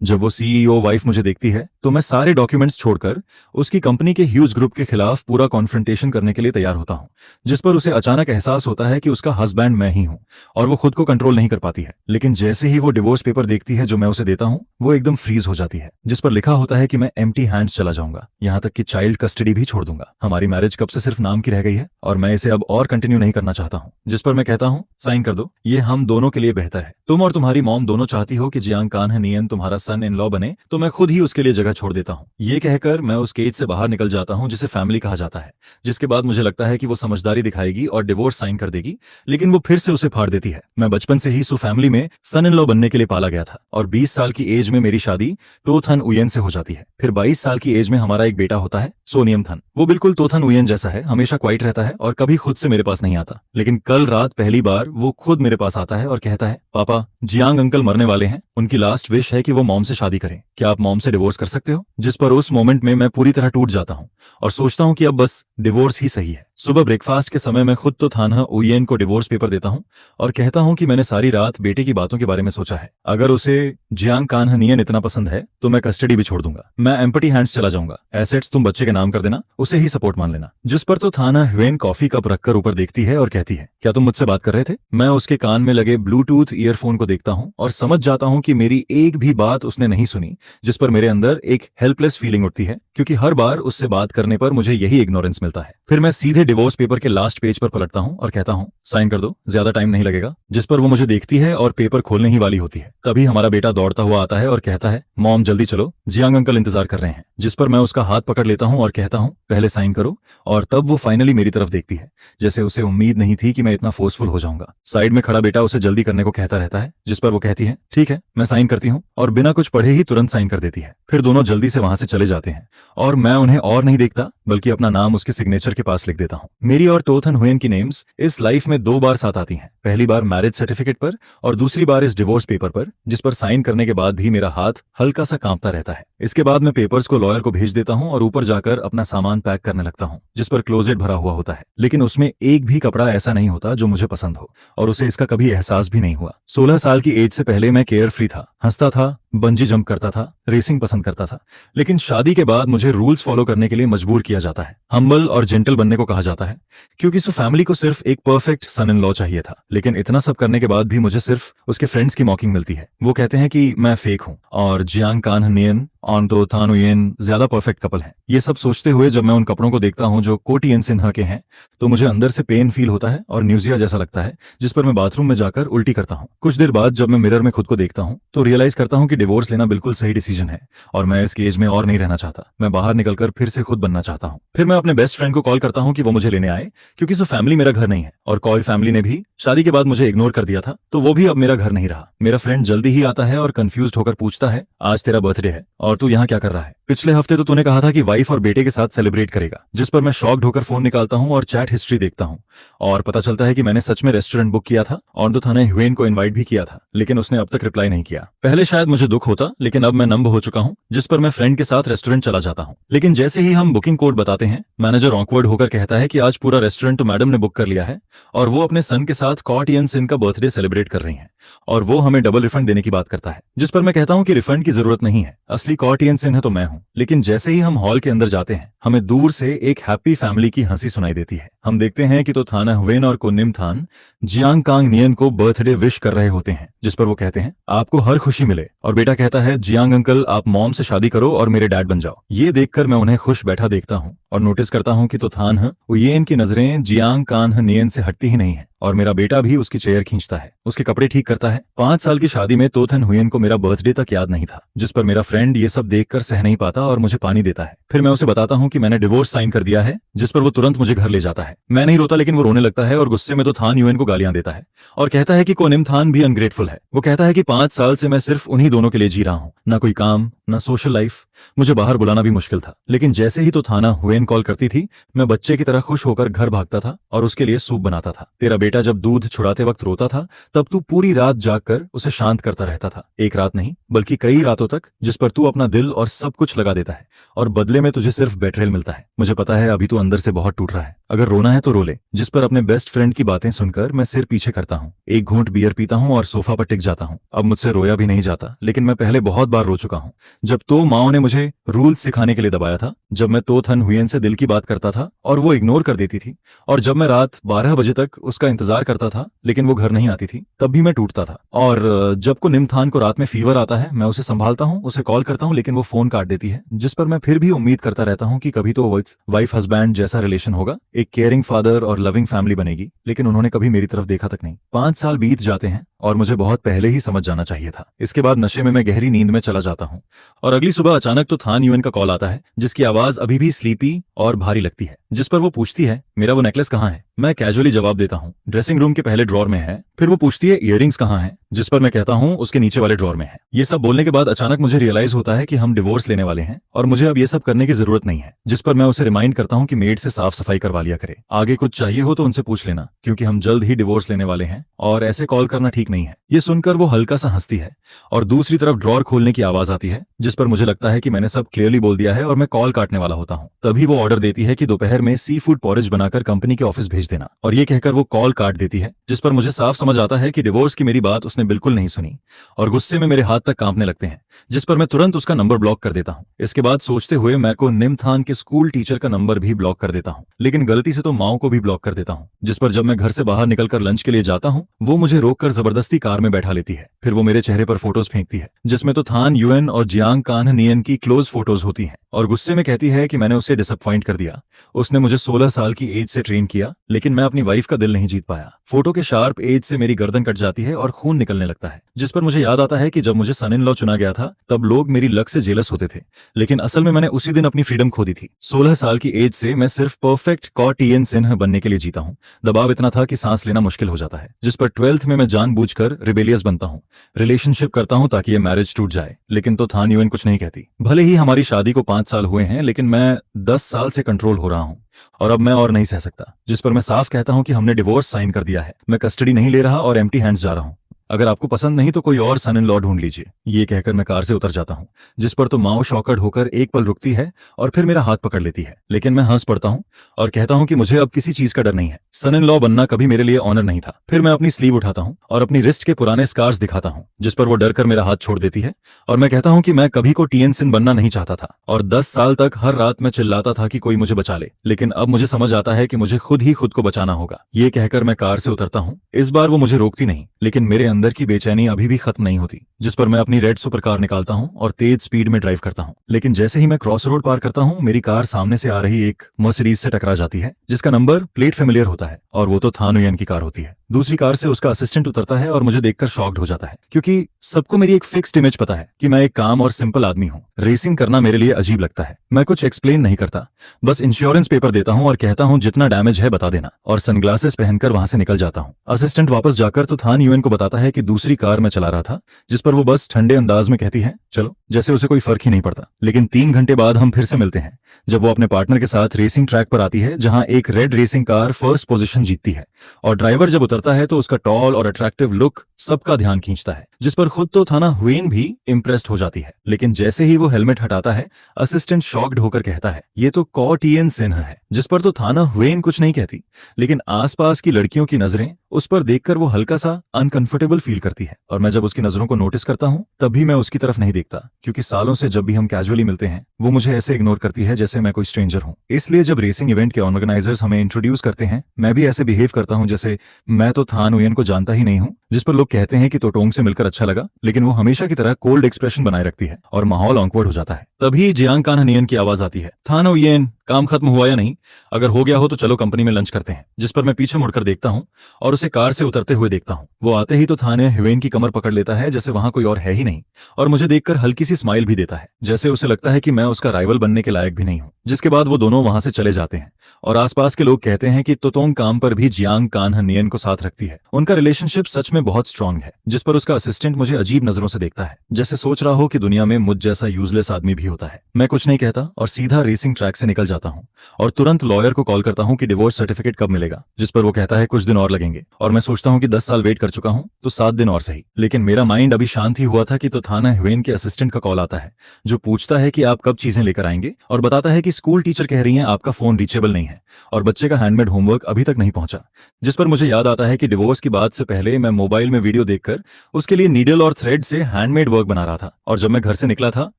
जब वो CEO wife मुझे देखती है तो मैं सारे डॉक्यूमेंट्स छोड़कर उसकी कंपनी के ह्यूज ग्रुप के खिलाफ पूरा कॉन्फ्रंटेशन करने के लिए तैयार होता हूँ, जिस पर उसे अचानक एहसास होता है कि उसका हस्बैंड मैं ही हूँ और वो खुद को कंट्रोल नहीं कर पाती है। लेकिन जैसे ही वो डिवोर्स पेपर देखती है जो मैं उसे देता हूँ, वो एकदम फ्रीज हो जाती है, जिस पर लिखा होता है कि मैं एम्प्टी हैंड्स चला जाऊंगा, यहाँ तक कि चाइल्ड कस्टडी भी छोड़ दूंगा। हमारी मैरिज कब से सिर्फ नाम की रह गई है और मैं इसे अब और कंटिन्यू नहीं करना चाहता हूँ। जिस पर मैं कहता हूँ, साइन कर दो, ये हम दोनों के लिए बेहतर है। तुम और तुम्हारी मॉम दोनों चाहती हो कि जियांग कान्ह नियन तुम्हारा सन इन लॉ बने, तो मैं खुद ही उसके लिए जगह छोड़ देता हूँ। ये कहकर मैं उस केज से बाहर निकल जाता हूँ जिसे फैमिली कहा जाता है। जिसके बाद मुझे लगता है कि वो समझदारी दिखाएगी और डिवोर्स साइन कर देगी, लेकिन वो फिर से उसे फाड़ देती है। मैं बचपन से ही सु फैमिली में सन इन लॉ बनने के लिए पाला गया था और 20 साल की एज में मेरी शादी टोथन उयन से हो जाती है। फिर 22 साल की एज में हमारा एक बेटा होता है, सोनियम थन। वो बिल्कुल तोथन उयन जैसा है, हमेशा क्वाइट रहता है और कभी खुद से मेरे पास नहीं आता। लेकिन कल रात पहली बार वो खुद मेरे पास आता है और कहता है, पापा जियांग अंकल मरने वाले हैं, उनकी लास्ट विश है कि वो मॉम से शादी करें, क्या आप मॉम से डिवोर्स कर सकते हो? जिस पर उस मोमेंट में मैं पूरी तरह टूट जाता हूँ और सोचता हूँ कि अब बस डिवोर्स ही सही है। सुबह ब्रेकफास्ट के समय मैं खुद तो थाना उयन को डिवोर्स पेपर देता हूँ और कहता हूँ कि मैंने सारी रात बेटे की बातों के बारे में सोचा है। अगर उसे जियांग कान्ह नियन इतना पसंद है तो मैं कस्टडी भी छोड़ दूंगा, मैं एम्प्टी हैंड्स चला जाऊंगा, एसेट्स तुम बच्चे के नाम कर देना, उसे ही सपोर्ट मान लेना। जिस पर तो थाना ह्वेन कॉफी कप रखकर ऊपर देखती है और कहती है, क्या तुम मुझसे बात कर रहे थे? मैं उसके कान में लगे ब्लूटूथ ईयरफोन को देखता हूँ और समझ जाता हूँ कि मेरी एक भी बात उसने नहीं सुनी, जिस पर मेरे अंदर एक हेल्पलेस फीलिंग उठती है, क्योंकि हर बार उससे बात करने पर मुझे यही इग्नोरेंस मिलता है। फिर मैं सीधे डिवोर्स पेपर के लास्ट पेज पर पलटता हूँ और कहता हूँ, साइन कर दो, ज्यादा टाइम नहीं लगेगा। जिस पर वो मुझे देखती है और पेपर खोलने ही वाली होती है। तभी हमारा बेटा दौड़ता हुआ आता है और कहता है, मॉम जल्दी चलो, जियांग अंकल इंतजार कर रहे हैं। जिस पर मैं उसका हाथ पकड़ लेता हूँ और कहता हूँ, पहले साइन करो। और तब वो फाइनली मेरी तरफ देखती है, जैसे उसे उम्मीद नहीं थी कि मैं इतना फोर्सफुल हो जाऊंगा। साइड में खड़ा बेटा उसे जल्दी करने को कहता रहता है, जिस पर वो कहती है, ठीक है मैं साइन करती हूँ, और बिना कुछ पढ़े ही तुरंत साइन कर देती है। फिर दोनों जल्दी से वहां से चले जाते हैं और मैं उन्हें और नहीं देखता, बल्कि अपना नाम उसके सिग्नेचर के पास लिख देता हूँ। मेरी और तोथन हुएन की नेम्स इस लाइफ में 2 बार साथ आती हैं, पहली बार मैरिज सर्टिफिकेट पर और दूसरी बार इस डिवोर्स पेपर पर, जिस पर साइन करने के बाद भी मेरा हाथ हल्का सा कांपता रहता है। इसके बाद मैं पेपर्स को लॉयर को भेज देता हूँ और ऊपर जाकर अपना सामान पैक करने लगता हूँ, जिस पर क्लोजेट भरा हुआ होता है, लेकिन उसमें एक भी कपड़ा ऐसा नहीं होता जो मुझे पसंद हो, और उसे इसका कभी एहसास भी नहीं हुआ। 16 साल की एज से पहले मैं केयर फ्री था, हंसता था, बंजी जंप करता था, रेसिंग पसंद करता था। लेकिन शादी के बाद मुझे रूल्स फॉलो करने के लिए मजबूर किया जाता है, हम्बल और जेंटल बनने को कहा जाता है, क्योंकि उस फैमिली को सिर्फ एक परफेक्ट सन इन लॉ चाहिए था। लेकिन इतना सब करने के बाद भी मुझे सिर्फ उसके फ्रेंड्स की मॉकिंग मिलती है। वो कहते हैं कि मैं फेक हूँ और जियांग कान्ह नियन और तो थान उयन ज्यादा परफेक्ट कपल है। ये सब सोचते हुए जब मैं उन कपड़ों को देखता हूँ जो कोटियन सिन्हा के हैं, तो मुझे अंदर से पेन फील होता है और न्यूजिया जैसा लगता है, जिस पर मैं बाथरूम में जाकर उल्टी करता हूँ। कुछ देर बाद जब मैं मिरर में खुद को देखता हूँ तो रियलाइज करता हूँ कि डिवोर्स लेना बिल्कुल सही डिसीजन है और मैं इस केज में और नहीं रहना चाहता। मैं बाहर निकलकर फिर से खुद बनना चाहता हूँ। फिर मैं अपने बेस्ट फ्रेंड को कॉल करता हूँ कि वो मुझे लेने आए, क्योंकि सो फैमिली मेरा घर नहीं है और कॉल फैमिली ने भी शादी के बाद मुझे इग्नोर कर दिया था, तो वो भी अब मेरा घर नहीं रहा। मेरा फ्रेंड जल्दी ही आता है और कंफ्यूज्ड होकर पूछता है, आज तेरा बर्थडे है और तू यहाँ क्या कर रहा है? पिछले हफ्ते तो तूने कहा था कि वाइफ और बेटे के साथ सेलिब्रेट करेगा। जिस पर मैं शॉक्ड होकर फोन निकालता हूँ और चैट हिस्ट्री देखता हूँ और पता चलता है कि मैंने सच में रेस्टोरेंट बुक किया था और तो थाने ह्वेन को इनवाइट भी किया था, लेकिन उसने अब तक रिप्लाई नहीं किया। पहले शायद मुझे दुख होता, लेकिन अब मैं नंब हो चुका हूँ। जिस पर मैं फ्रेंड के साथ रेस्टोरेंट चला जाता हूँ, लेकिन जैसे ही हम बुकिंग कोड बताते हैं, मैनेजर ऑकवर्ड होकर कहता है कि आज पूरा रेस्टोरेंट तो मैडम ने बुक कर लिया है और वो अपने सन के साथ कॉटियन सिन का बर्थडे सेलिब्रेट कर रही हैं और वो हमें डबल रिफंड देने की बात करता है। जिस पर मैं कहता हूँ कि रिफंड की जरूरत नहीं है, असली कॉटियन सिन है तो मैं हूँ। लेकिन जैसे ही हम हॉल के अंदर जाते हैं, हमें दूर से एक हैप्पी फैमिली की हंसी सुनाई देती है। हम देखते हैं कि तो थाना ह्वेन और कोनिम थान जियांग कांग नियन को बर्थडे विश कर रहे होते हैं, जिस पर वो कहते हैं, आपको हर खुशी मिले, और बेटा कहता है, जियांग अंकल आप मॉम से शादी करो और मेरे डैड बन जाओ। ये देखकर मैं उन्हें खुश बैठा देखता हूँ और नोटिस करता हूँ कि तो थान उयेन की नजरें जियांग कान्ह नियन से हटती ही नहीं है और मेरा बेटा भी उसकी चेयर खींचता है, उसके कपड़े ठीक करता है। 5 साल की शादी में तोथन हुएन को मेरा बर्थडे तक याद नहीं था, जिस पर मेरा फ्रेंड ये सब देखकर सह नहीं पाता और मुझे पानी देता है। फिर मैं उसे बताता हूँ कि मैंने डिवोर्स साइन कर दिया है, जिस पर वो तुरंत मुझे घर ले जाता है। मैं नहीं रोता, लेकिन वो रोने लगता है और गुस्से में तो थान यूएन को गालियां देता है और कहता है कि कोनिम थान भी अनग्रेटफुल है। वो कहता है कि 5 साल से मैं सिर्फ उन्हीं दोनों के लिए जी रहा हूँ, ना कोई काम ना सोशल लाइफ। मुझे बाहर बुलाना भी मुश्किल था, लेकिन जैसे ही तो थाना हुएन कॉल करती थी, मैं बच्चे की तरह खुश होकर घर भागता था और उसके लिए सूप बनाता था। तेरा बेटा जब दूध छुड़ाते वक्त रोता था, तब तू पूरी रात जागकर उसे शांत करता रहता था। एक रात नहीं बल्कि कई रातों तक, जिस पर तू अपना दिल और सब कुछ लगा देता है और बदले में तुझे सिर्फ बेट्रेल मिलता है। मुझे पता है अभी तू अंदर से बहुत टूट रहा है, अगर रोना है तो रो ले। जिस पर अपने बेस्ट फ्रेंड की बातें सुनकर मैं सिर पीछे करता हूँ, एक घूंट बियर पीता हूँ और सोफा पर टिक जाता हूँ। अब मुझसे रोया भी नहीं जाता, लेकिन मैं पहले बहुत बार बार रो चुका हूँ। जब तो माओ ने मुझे रूल्स सिखाने के लिए दबाया था, जब मैं तो थन हुयेन से दिल की बात करता था और वो इग्नोर कर देती थी, और जब मैं रात 12 बजे तक उसका इंतजार करता था लेकिन वो घर नहीं आती थी, तब भी मैं टूटता था। और जब को निमथान को रात में फीवर आता है, मैं उसे संभालता हूँ, उसे कॉल करता हूँ, लेकिन वो फोन काट देती है, जिस पर मैं फिर भी उम्मीद करता रहता हूँ कि कभी तो वाइफ हस्बैंड जैसा रिलेशन होगा, एक केयरिंग फादर और लविंग फैमिली बनेगी, लेकिन उन्होंने कभी मेरी तरफ देखा तक नहीं। 5 साल बीत जाते हैं और मुझे बहुत पहले ही समझ जाना चाहिए था। इसके बाद नशे में मैं गहरी नींद में चला जाता हूँ और अगली सुबह अचानक तो थान यूएन का कॉल आता है, जिसकी आवाज अभी भी स्लीपी और भारी लगती है, जिस पर वो पूछती है मेरा वो नेकलेस कहाँ है। मैं कैजुअली जवाब देता हूँ ड्रेसिंग रूम के पहले ड्रॉर में है। फिर वो पूछती है इयररिंग्स कहाँ हैं, जिस पर मैं कहता हूँ उसके नीचे वाले ड्रॉर में है। ये सब बोलने के बाद अचानक मुझे रियलाइज होता है कि हम डिवोर्स लेने वाले हैं और मुझे अब ये सब करने की जरूरत नहीं है, जिस पर मैं उसे रिमाइंड करता हूँ कि मेड से साफ सफाई करवा लिया करे, आगे कुछ चाहिए हो तो उनसे पूछ लेना, क्योंकि हम जल्द ही डिवोर्स लेने वाले हैं और ऐसे कॉल करना ठीक नहीं है। ये सुनकर वो हल्का सा हंसती है और दूसरी तरफ ड्रॉर खोलने की आवाज आती है, जिस पर मुझे लगता है कि मैंने सब क्लियरली बोल दिया है और मैं कॉल काटने वाला होता हूँ। तभी वो ऑर्डर देती है कि दोपहर में सी फूड पॉरेज बनाकर कंपनी के ऑफिस भेज देना, और ये कहकर वो कॉल काट देती है, जिस पर मुझे साफ समझ आता है कि डिवोर्स की मेरी बात उसने बिल्कुल नहीं सुनी और गुस्से में मेरे हाथ तक कांपने लगते हैं, जिस पर मैं तुरंत उसका नंबर ब्लॉक कर देता हूँ। इसके बाद सोचते हुए मैं को निमथान के स्कूल टीचर का नंबर भी ब्लॉक कर देता हूँ, लेकिन गलती से तो माओ को भी ब्लॉक कर देता हूँ, जिस पर जब मैं घर से बाहर निकलकर लंच के लिए जाता हूँ, वो मुझे रोककर जबरदस्ती कार में बैठा लेती है। फिर वो मेरे चेहरे पर फोटोज फेंकती है, जिसमें तो थान यूएन और जियांग कान्ह नियन की क्लोज फोटोज होती हैं, और गुस्से में कहती है कि मैंने उसे डिसअपॉइंट कर दिया। उसने मुझे 16 साल की एज से ट्रेन किया, लेकिन मैं अपनी वाइफ का दिल नहीं जीत पाया। फोटो के शार्प एज से मेरी गर्दन कट जाती है और खून निकलने लगता है, जिस पर मुझे याद आता है कि जब मुझे सन इन लॉ चुना गया था तब लोग मेरी लक से जेलस होते थे, लेकिन असल में मैंने उसी दिन अपनी फ्रीडम खो दी थी। 16 साल की एज से मैं सिर्फ परफेक्ट कॉटियन सिन्ह बनने के लिए जीता हूँ। दबाव इतना था कि सांस लेना मुश्किल हो जाता है, जिस पर 12th में मैं जानबूझकर रिबेलियस बनता हूँ, रिलेशनशिप करता हूँ ताकि ये मैरिज टूट जाए, लेकिन तो थान यूएन कुछ नहीं कहती। भले ही हमारी शादी को 5 साल हुए हैं, लेकिन मैं 10 साल से कंट्रोल हो रहा हूँ और अब मैं और नहीं सह सकता, जिस पर मैं साफ कहता हूँ कि हमने डिवोर्स साइन कर दिया है, मैं कस्टडी नहीं ले रहा और एम्प्टी हैंड्स जा रहा हूँ। अगर आपको पसंद नहीं तो कोई और सन इन लॉ ढूंढ लीजिए। ये कहकर मैं कार से उतर जाता हूँ, जिस पर तो माओ शॉकर्ड होकर एक पल रुकती है और फिर मेरा हाथ पकड़ लेती है, लेकिन मैं हंस पड़ता हूँ और कहता हूँ कि मुझे अब किसी चीज का डर नहीं है। सन इन लॉ बनना कभी मेरे लिए ऑनर नहीं था। फिर मैं अपनी स्लीव उठाता हूँ और अपनी रिस्ट के पुराने स्कार्स दिखाता हूँ, जिस पर वो डर कर मेरा हाथ छोड़ देती है और मैं कहता हूँ कि मैं कभी को टीएन सिन बनना नहीं चाहता था और 10 साल तक हर रात मैं चिल्लाता था कि कोई मुझे बचा ले, लेकिन अब मुझे समझ आता है कि मुझे खुद ही खुद को बचाना होगा। ये कहकर मैं कार से उतरता हूँ। इस बार वो मुझे रोकती नहीं, लेकिन मेरे अंदर की बेचैनी अभी भी खत्म नहीं होती, जिस पर मैं अपनी रेड सुपर कार निकालता हूं और तेज स्पीड में ड्राइव करता हूं। लेकिन जैसे ही मैं क्रॉस रोड पार करता हूं, मेरी कार सामने से आ रही एक मर्सिडीज से टकरा जाती है, जिसका नंबर प्लेट फेमिलियर होता है और वो तो थान यूएन की कार होती है। दूसरी कार से उसका असिस्टेंट उतरता है और मुझे देखकर शॉक्ड हो जाता है, क्योंकि सबको मेरी एक फिक्स्ड इमेज पता है कि मैं एक काम और सिंपल आदमी हूँ। रेसिंग करना मेरे लिए अजीब लगता है। मैं कुछ एक्सप्लेन नहीं करता, बस इंश्योरेंस पेपर देता हूँ और कहता हूँ जितना डैमेज है बता देना, और सनग्लासेस पहनकर वहां से निकल जाता हूँ। असिस्टेंट वापस जाकर तो थान यूएन को बताता है कि दूसरी कार मैं चला रहा था, जिस पर वो बस ठंडे अंदाज में कहती है चलो, जैसे उसे कोई फर्क ही नहीं पड़ता। लेकिन 3 घंटे बाद हम फिर से मिलते हैं, जब वो अपने पार्टनर के साथ रेसिंग ट्रैक पर आती है, जहां एक red racing car first position जीतती है, और ड्राइवर जब उतरता है तो उसका टॉल और अट्रैक्टिव लुक सबका ध्यान खींचता है, जिस पर खुद तो थाना हुएन भी इम्प्रेस्ड हो जाती है। लेकिन जैसे ही वो हेलमेट हटाता है, असिस्टेंट शॉक्ड होकर कहता है ये तो कॉटियन सिन्ह है, जिस पर तो थाना हुएन कुछ नहीं कहती, लेकिन आसपास की लड़कियों की नजरें उस पर देखकर वो हल्का सा अनकंफर्टेबल फील करती है, और मैं जब उसकी नजरों को नोटिस करता हूँ तब भी मैं उसकी तरफ नहीं देखता, क्योंकि सालों से जब भी हम कैजुअली मिलते हैं वो मुझे ऐसे इग्नोर करती है जैसे मैं कोई स्ट्रेंजर हूँ। इसलिए जब रेसिंग इवेंट के ऑर्गेनाइजर्स हमें इंट्रोड्यूस करते हैं, मैं भी ऐसे बिहेव करता हूँ जैसे मैं तो थान हुएन को जानता ही नहीं हूँ, जिस पर लोग कहते हैं कि तोटोंग से मिलकर अच्छा लगा, लेकिन वो हमेशा की तरह कोल्ड एक्सप्रेशन बनाए रखती है और माहौल ऑकवर्ड हो जाता है। तभी जियांग कान्ह नियन की आवाज आती है, थान हुएन काम खत्म हुआ या नहीं? अगर हो गया हो तो चलो कंपनी में लंच करते हैं। जिस पर मैं पीछे मुड़कर देखता हूँ और उसे कार से उतरते हुए देखता हूँ। वो आते ही तो थाने ह्वेन की कमर पकड़ लेता है जैसे वहां कोई और है ही नहीं, और मुझे देखकर हल्की सी स्माइल भी देता है, जैसे उसे लगता है कि मैं उसका राइवल बनने के लायक भी नहीं हूँ। जिसके बाद वो दोनों वहां से चले जाते हैं और आसपास के लोग कहते हैं कि तोतोंग काम पर भी जियांग कान्ह नियन को साथ रखती है। उनका रिलेशनशिप सच में बहुत स्ट्रांग है। जिस पर उसका असिस्टेंट मुझे अजीब नजरों से देखता है, जैसे सोच रहा हो कि दुनिया में मुझ जैसा यूजलेस आदमी भी होता है। मैं कुछ नहीं कहता और सीधा रेसिंग ट्रैक से निकल जाता हूँ और तुरंत लॉयर को कॉल करता हूँ कि डिवोर्स सर्टिफिकेट कब मिलेगा, जिस पर वो कहता है कुछ दिन और लगेंगे, और मैं सोचता हूँ कि 10 साल वेट कर चुका हूँ तो 7 दिन और सही। लेकिन मेरा माइंड अभी शांत ही हुआ था कि तो थाना ह्वेन के असिस्टेंट का कॉल आता है, जो पूछता है कि आप कब चीजें लेकर आएंगे, और बताता है कि कि स्कूल टीचर कह रही हैं आपका फोन रीचेबल नहीं है और बच्चे का हैंडमेड होमवर्क अभी तक नहीं पहुंचा। जिस पर मुझे याद आता है कि डिवोर्स की बात से पहले मैं मोबाइल में वीडियो देखकर उसके लिए नीडल और थ्रेड से हैंडमेड वर्क बना रहा था, और जब मैं घर से निकला था